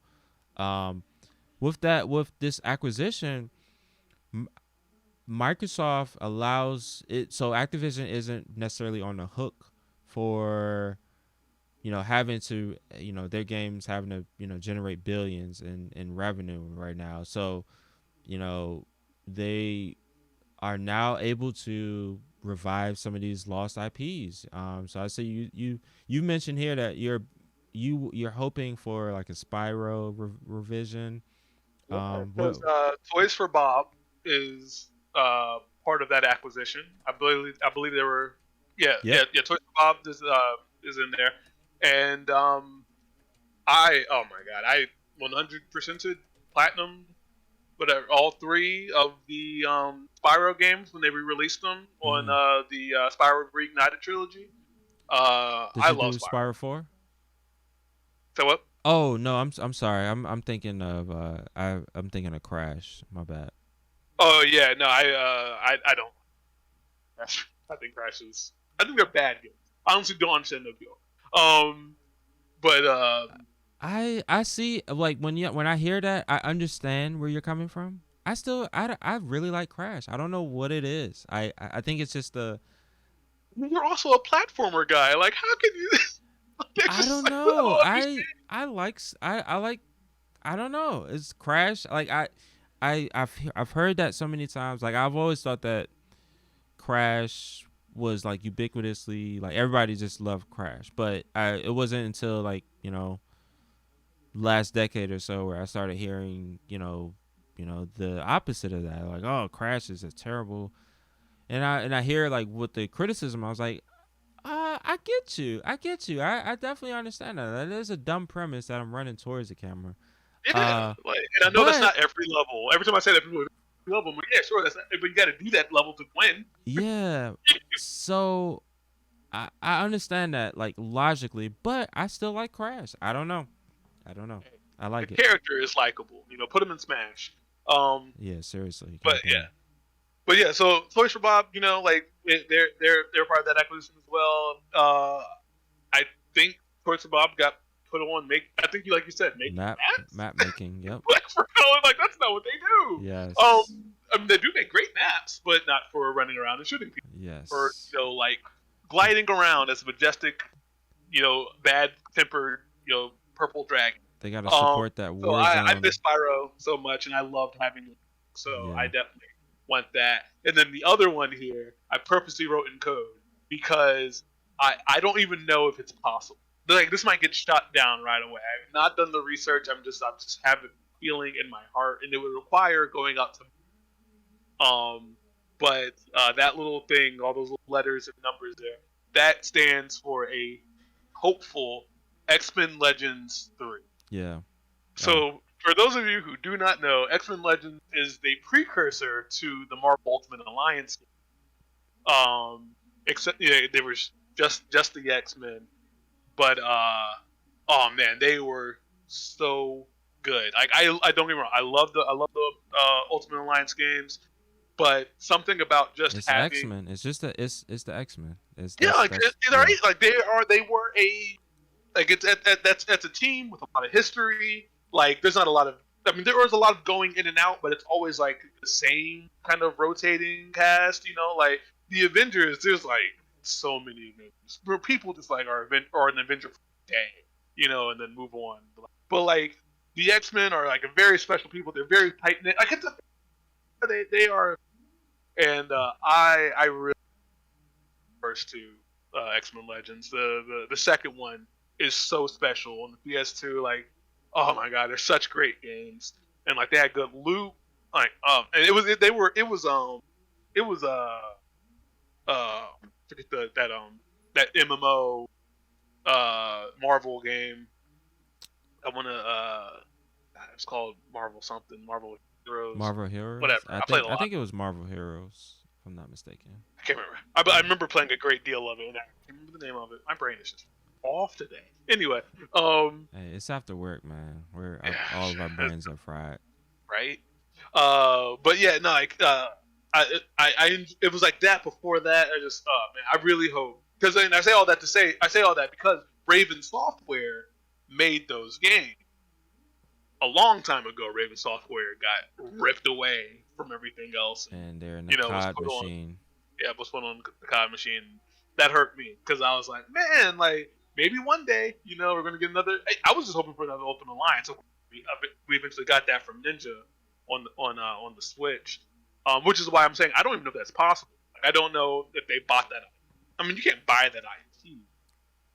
with this acquisition, Microsoft allows it, so Activision isn't necessarily on the hook for having to their games having to generate billions in revenue right now. So they are now able to revive some of these lost IPs. So I say you mentioned here that you're hoping for like a Spyro revision. Because Toys for Bob is part of that acquisition. I believe there were Toys for Bob is in there, and oh my god, I 100%ed platinum, whatever, all 3 of the Spyro games when they re-released them on the Spyro Reignited trilogy. I love Spyro 4. So what? Oh no, I'm sorry. I'm thinking of I'm thinking of Crash. My bad. Oh yeah, no, I don't. I think Crash is. I think they're bad games. I honestly don't understand the appeal. But I see, like, when I hear that, I understand where you're coming from. I really like Crash. I don't know what it is. I think it's just the You're also a platformer guy. Like, how can you? It's I just don't like, I know. don't understand. I like I don't know. It's Crash. Like I've heard that so many times. Like I've always thought that Crash was like ubiquitously like everybody just loved Crash, but it wasn't until like last decade or so where I started hearing the opposite of that. Like, oh, Crash is a terrible. And I hear like with the criticism, I was like, I get you. I get you. I definitely understand that. That is a dumb premise that I'm running towards the camera. Yeah, Uh, like, and I know that's but not every level. Every time I say that, people are like, every level. I'm like, yeah, sure, that's not, but you got to do that level to win. yeah, so I understand that like logically, but I still like Crash. I don't know. I don't know. I The like it. character is likable. Put him in Smash. Yeah, seriously. But yeah, but yeah. So Toys for Bob, like they're part of that acquisition as well. I think Toys for Bob got put on make. I think like you said, making maps. Map making. Yep. Like that's not what they do. Yes. I mean, they do make great maps, but not for running around and shooting people. Yes. Or like gliding around as a majestic, bad tempered, purple dragon. They gotta support that So war I zone. miss Spyro so much, and I loved having it. So Yeah. I definitely want that. And then the other one here, I purposely wrote in code because I don't even know if it's possible. Like this might get shut down right away. I've not done the research. I'm just have a feeling in my heart, and it would require going out to. But that little thing, all those little letters and numbers there, that stands for a hopeful X-Men Legends 3. Yeah. So, for those of you who do not know, X-Men Legends is the precursor to the Marvel Ultimate Alliance. Except they were just the X-Men, but oh man, they were so good. Like I don't get me wrong, I love the Ultimate Alliance games, but something about just It's having X-Men. It's just it's the X-Men. like they were a like that's a team with a lot of history. Like there's not a lot of there was a lot of going in and out, but it's always like the same kind of rotating cast. Like the Avengers, there's like so many Avengers where people just like are an Avenger for a day, and then move on. But like the X-Men are like a very special people. They're very tight knit. I get they are, and I really first to X-Men Legends. The second one is so special on the PS2. Like, oh my god, they're such great games, and like they had good loot. Like, and it was forget that MMO Marvel game. I wanna it's called Marvel something, Marvel Heroes. Marvel Heroes. Whatever. I think it was Marvel Heroes, if I'm not mistaken. I can't remember. I remember playing a great deal of it, and I can't remember the name of it. My brain is just off today. Anyway, hey, it's after work, man. All of our brains are fried. Right. But yeah, no, like it was like that before that. I just man, I really hope because I say all that because Raven Software made those games a long time ago. Raven Software got ripped away from everything else, and they're in the COD machine. Was put on the COD machine. That hurt me because I was like, man, like maybe one day, we're gonna get another. I was just hoping for another Ultimate Alliance. So we eventually got that from Ninja on the Switch, which is why I'm saying I don't even know if that's possible. Like, I don't know if they bought that. I mean, you can't buy that IP,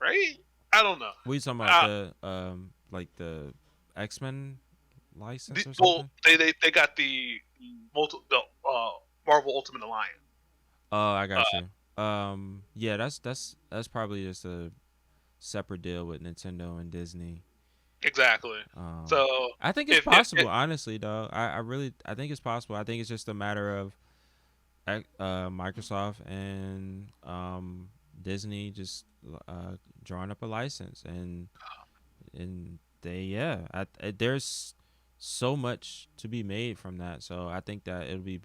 right? I don't know. What are you talking about? The X-Men license or something? Well, they got the Marvel Ultimate Alliance. Oh, I got you. Yeah, that's probably just a separate deal with Nintendo and Disney. Exactly. So I think it's possible, honestly, though. I think it's possible. I think it's just a matter of Microsoft and Disney just drawing up a license, and there's so much to be made from that. So I think that it'll be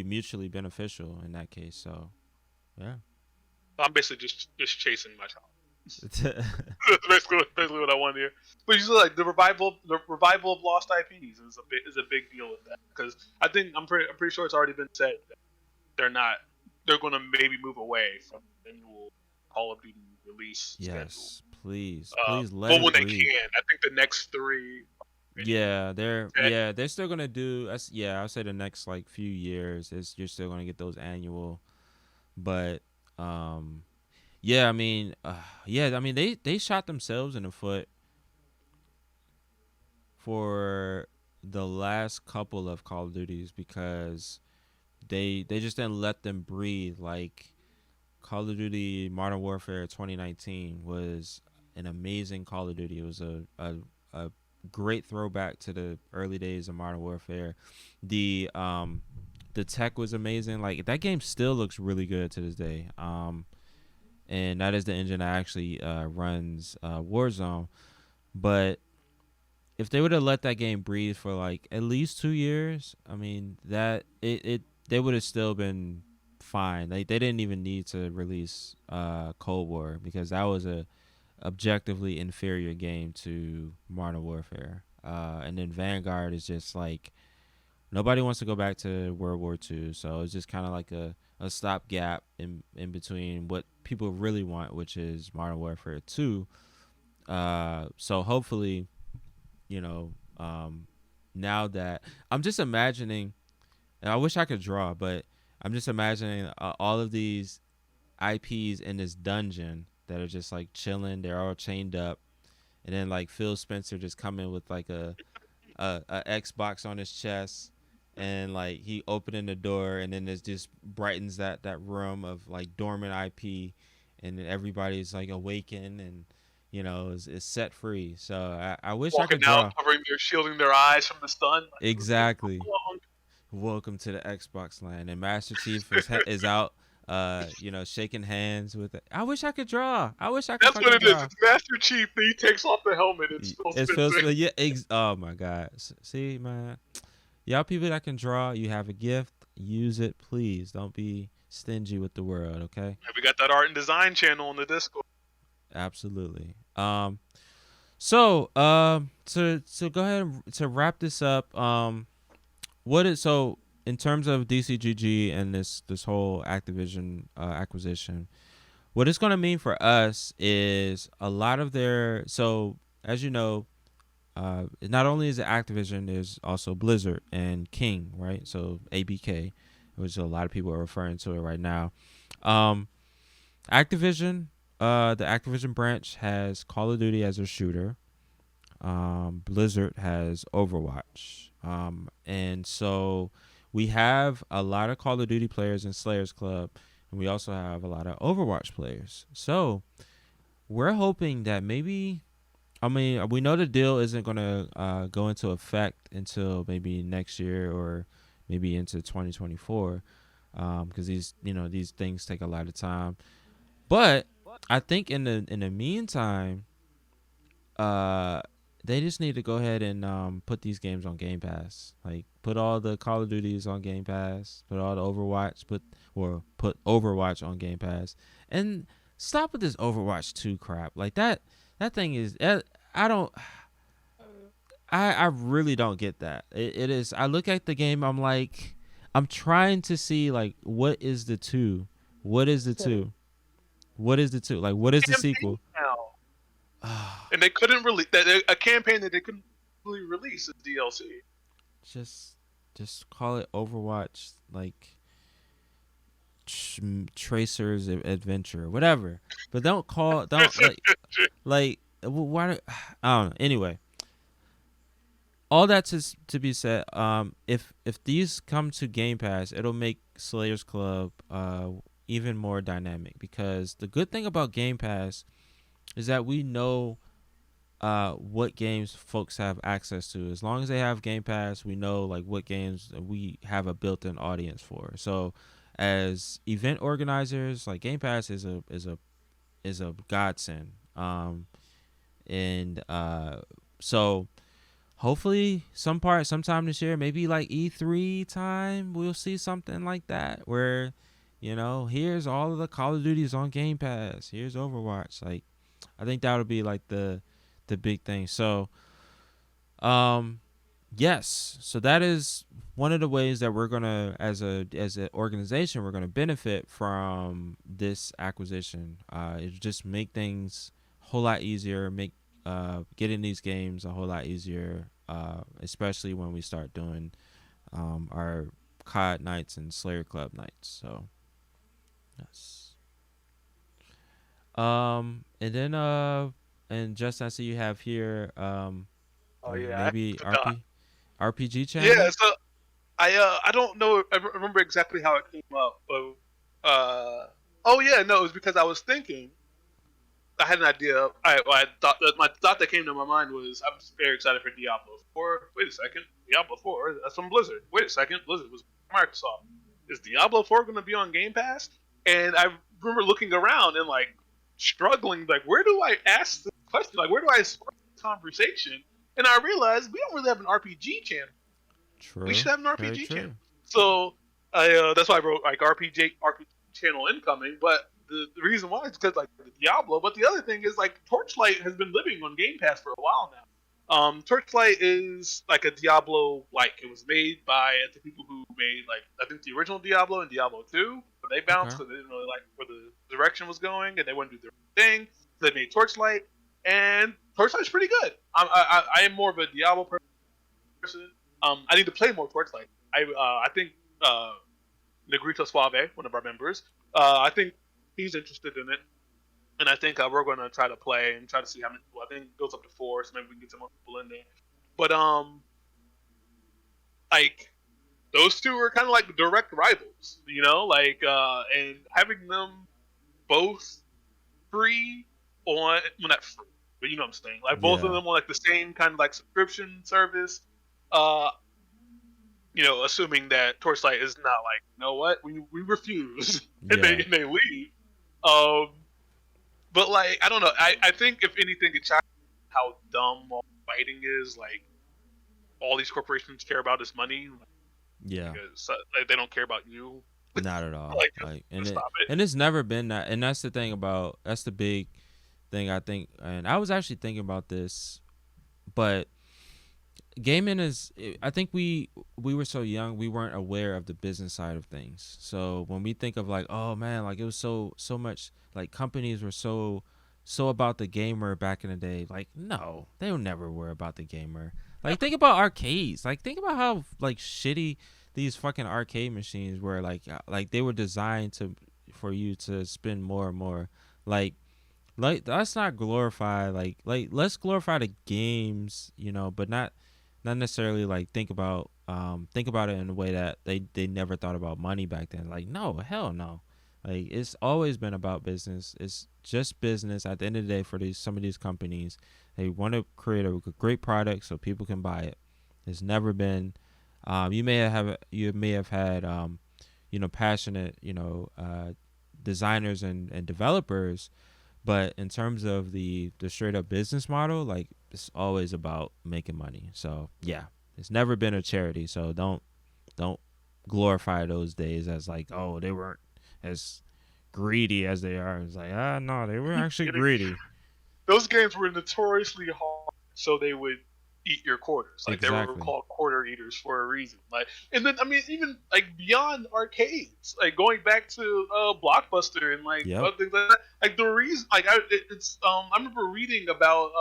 mutually beneficial in that case. So yeah. I'm basically just chasing my child. That's basically what I want to hear. But you said like the revival of lost IPs is a big deal with that because I'm pretty sure it's already been said that they're going to maybe move away from the annual Call of Duty release schedule. Yes, please let but it when they breathe. can, I think the next 3. They're still gonna do. I'll say the next like few years you're still gonna get those annual, but yeah, I mean, they shot themselves in the foot for the last couple of Call of Duties because they just didn't let them breathe. Like Call of Duty Modern Warfare 2019 was an amazing Call of Duty. It was a great throwback to the early days of Modern Warfare. The tech was amazing. Like that game still looks really good to this day. And that is the engine that actually runs Warzone. But if they would have let that game breathe for like at least 2 years, I mean that they would have still been fine. They didn't even need to release Cold War because that was a objectively inferior game to Modern Warfare. And then Vanguard is just like nobody wants to go back to World War II, so it's just kind of like a stopgap in between what people really want, which is Modern Warfare 2. So hopefully, you know, now that I'm just imagining, and I wish I could draw, but I'm just imagining all of these IPs in this dungeon that are just like chilling. They're all chained up, and then like Phil Spencer just come in with like a Xbox on his chest, and like he opening the door, and then it just brightens that room of like dormant IP, and then everybody's like awakened and is set free. So I wish I Walking could draw. out, shielding their eyes from the stun. Exactly. Welcome to the Xbox land, and Master Chief is out, shaking hands with it. I wish I could draw. I wish I could. That's what it is. It's Master Chief. Then he takes off the helmet. It's Phil Yeah. Oh my God. See, man, y'all people that can draw, you have a gift. Use it, please. Don't be stingy with the world. Okay. We got that art and design channel on the Discord. Absolutely. So to go ahead to wrap this up. In terms of DCGG and this whole Activision acquisition, what it's going to mean for us is a lot of their. So as you know, not only is it Activision, there's also Blizzard and King, right? So ABK, which a lot of people are referring to it right now. Activision, the Activision branch has Call of Duty as a shooter. Blizzard has Overwatch. And so we have a lot of Call of Duty players in Slayers Club, and we also have a lot of Overwatch players. So we're hoping that maybe, we know the deal isn't going to go into effect until maybe next year or maybe into 2024, because these things take a lot of time. But I think in the meantime, they just need to go ahead and put these games on Game Pass. Like put all the Call of Duties on Game Pass, put all the Overwatch, put Overwatch on Game Pass, and stop with this Overwatch 2 crap. Like that thing is, I really don't get that. It is. I look at the game. I'm like, I'm trying to see like what is the 2? What is the 2? What is the 2? Like what is the sequel? And they couldn't release a campaign that they couldn't really release as DLC. Just call it Overwatch, like Tracer's Adventure, whatever. But don't like why? I don't know. Anyway, all that to be said. If these come to Game Pass, it'll make Slayers Club even more dynamic, because the good thing about Game Pass is that we know what games folks have access to. As long as they have Game Pass, we know like what games we have a built-in audience for. So as event organizers, like Game Pass is a godsend. So hopefully sometime this year, maybe like E3 time, we'll see something like that where here's all of the Call of Duties on Game Pass. Here's Overwatch. Like I think that would be like the big thing. So yes, so that is one of the ways that we're gonna, as an organization, we're gonna benefit from this acquisition. It just make things a whole lot easier, make getting these games a whole lot easier, especially when we start doing our COD nights and Slayer Club nights. So yes. And then and just I see you have here Oh yeah, maybe I forgot. RPG Yeah, channel. so I don't know. I remember exactly how it came up, but oh yeah, no, it was because I was thinking. I had an idea. I thought that my thought that came to my mind was I'm just very excited for Diablo 4. Wait a second, Diablo 4. That's from Blizzard. Wait a second, Blizzard was Microsoft. Is Diablo 4 going to be on Game Pass? And I remember looking around and like struggling, like where do I ask this question? Like where do I spark this conversation? And I realized we don't really have an RPG channel. We True. should have an Very RPG channel. true. So that's why I wrote like RPG channel incoming. But the reason why is because like the Diablo. But the other thing is like Torchlight has been living on Game Pass for a while now. Torchlight is like a Diablo like. It was made by the people who made like I think the original Diablo and Diablo 2, but they bounced Okay. because they didn't really like where the direction was going and they wanted to do their thing. So they made Torchlight, and Torchlight's pretty good. I am more of a Diablo person. I need to play more Torchlight. I think Negrito Suave, one of our members, I think he's interested in it, and I think we're going to try to play and try to see how many people. I think it goes up to 4, so maybe we can get some more people in there. But like those two are kind of like direct rivals, you know, like and having them both free on well not free, but you know what I'm saying, like both of Yeah. them on like the same kind of like subscription service. Uh, you know, assuming that Torchlight is not like, you know what, we refuse, and Yeah. they leave. Um, but like I don't know. I think if anything, it shows how dumb all fighting is. Like all these corporations care about is money, like, Yeah. because like, they don't care about you. Not at all. Like Like just stop it. and it's never been that, and that's the thing about, that's the big thing I think. And I was actually thinking about this, but gaming is, I think we were so young, we weren't aware of the business side of things. So when we think of like, oh man, like it was so much, like companies were so about the gamer back in the day. Like no, they'll never worry about the gamer. Like think about arcades. Like think about how like shitty these fucking arcade machines were. Like they were designed to, for you to spend more and more. Like let's not glorify, like let's glorify the games, but not necessarily like think about it in a way that they never thought about money back then. Like no, hell no. Like it's always been about business. It's just business at the end of the day for some of these companies. They want to create a great product so people can buy it. It's never been you may have had passionate designers and developers, but in terms of the straight up business model, like it's always about making money. So yeah, it's never been a charity. So don't glorify those days as like, oh, they weren't as greedy as they are. It's like, no, they were actually greedy. Those games were notoriously hard, so they would eat your quarters. Like they were Exactly. called quarter eaters for a reason. Like, and then I mean, even like beyond arcades, like going back to Blockbuster and like Yep. other things like that. Like the reason, like it's I remember reading about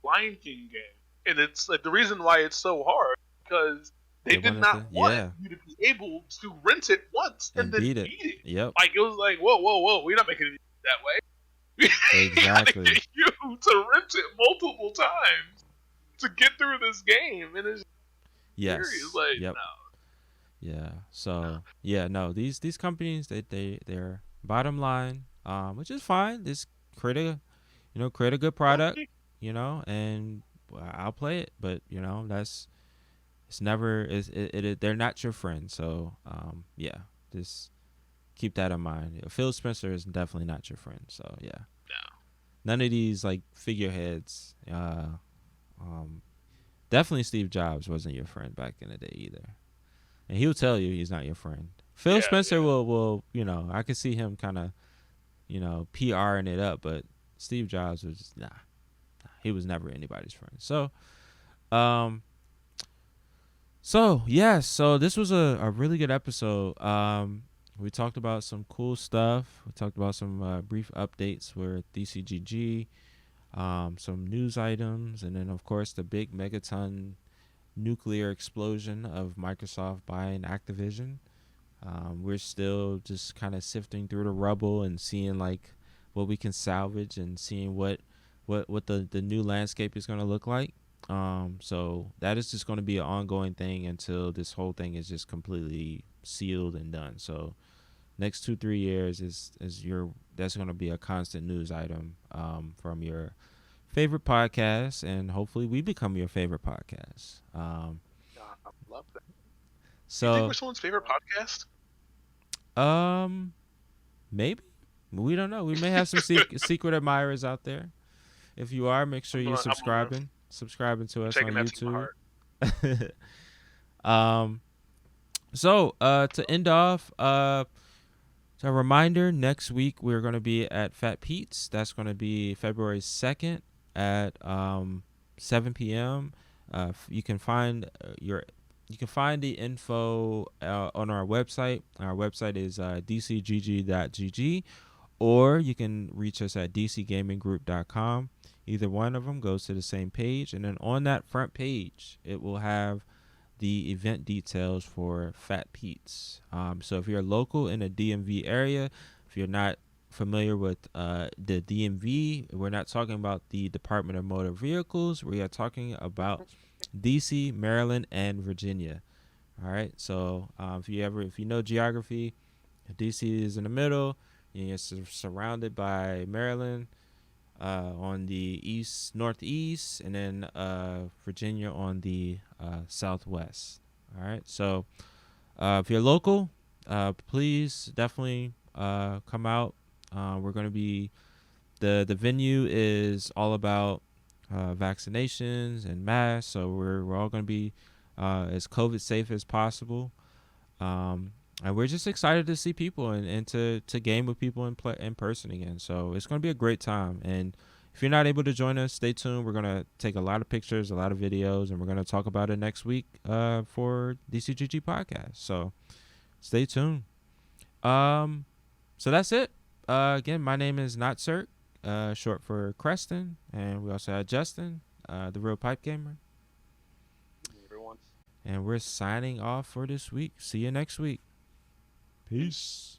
Lion King game, and it's like the reason why it's so hard because they They did wanted not to, want yeah, you to be able to rent it once and and then beat it. beat it. Yep. Like it was like, whoa, we're not making it that way. You gotta Exactly. get you to rent it multiple times to get through this game, and it's serious. Yes. Like, Yep. no, Yeah. no. So yeah, no, these companies, they're bottom line, which is fine. Just create a good product, and I'll play it. But that's, it's never is they're not your friend. So yeah, just keep that in mind. Phil Spencer is definitely not your friend. So yeah, none of these like figureheads. Um, Definitely Steve Jobs wasn't your friend back in the day either, and he'll tell you he's not your friend. Phil Yeah, Spencer yeah. will I could see him kind of PRing it up, but Steve Jobs was he was never anybody's friend. So this was a really good episode. We talked about some cool stuff. We talked about some brief updates with DCGG, some news items, and then of course the big megaton nuclear explosion of Microsoft buying Activision. We're still just kind of sifting through the rubble and seeing like what we can salvage and seeing what the new landscape is going to look like. So that is just going to be an ongoing thing until this whole thing is just completely sealed and done. So next 2-3 years that's going to be a constant news item from your favorite podcast, and hopefully we become your favorite podcast. I love that. So you think we're someone's favorite podcast? Maybe, we don't know. We may have some secret admirers out there. If you are, make sure you're subscribing to us on YouTube. So to end off, a reminder: next week we're going to be at Fat Pete's. That's going to be February 2nd at 7 p.m. You can find the info on our website. Our website is dcgg.gg, or you can reach us at dcgaminggroup.com. Either one of them goes to the same page, and then on that front page, it will have the event details for Fat Pete's. So if you're local in the DMV area, if you're not familiar with the DMV, we're not talking about the Department of Motor Vehicles. We are talking about DC, Maryland, and Virginia. All right. So if you know geography, DC is in the middle. You're surrounded by Maryland on the northeast, and then Virginia on the southwest. All right. So if you're local, please definitely come out. We're going to be the venue is all about vaccinations and masks, so we're all going to be as COVID safe as possible. And we're just excited to see people and to game with people in person again. So it's going to be a great time. And if you're not able to join us, stay tuned. We're going to take a lot of pictures, a lot of videos, and we're going to talk about it next week for DCGG Podcast. So stay tuned. So that's it. Again, my name is Not Cirque, short for Creston. And we also have Justin, the Real Pipe Gamer. Everyone. And we're signing off for this week. See you next week. Peace.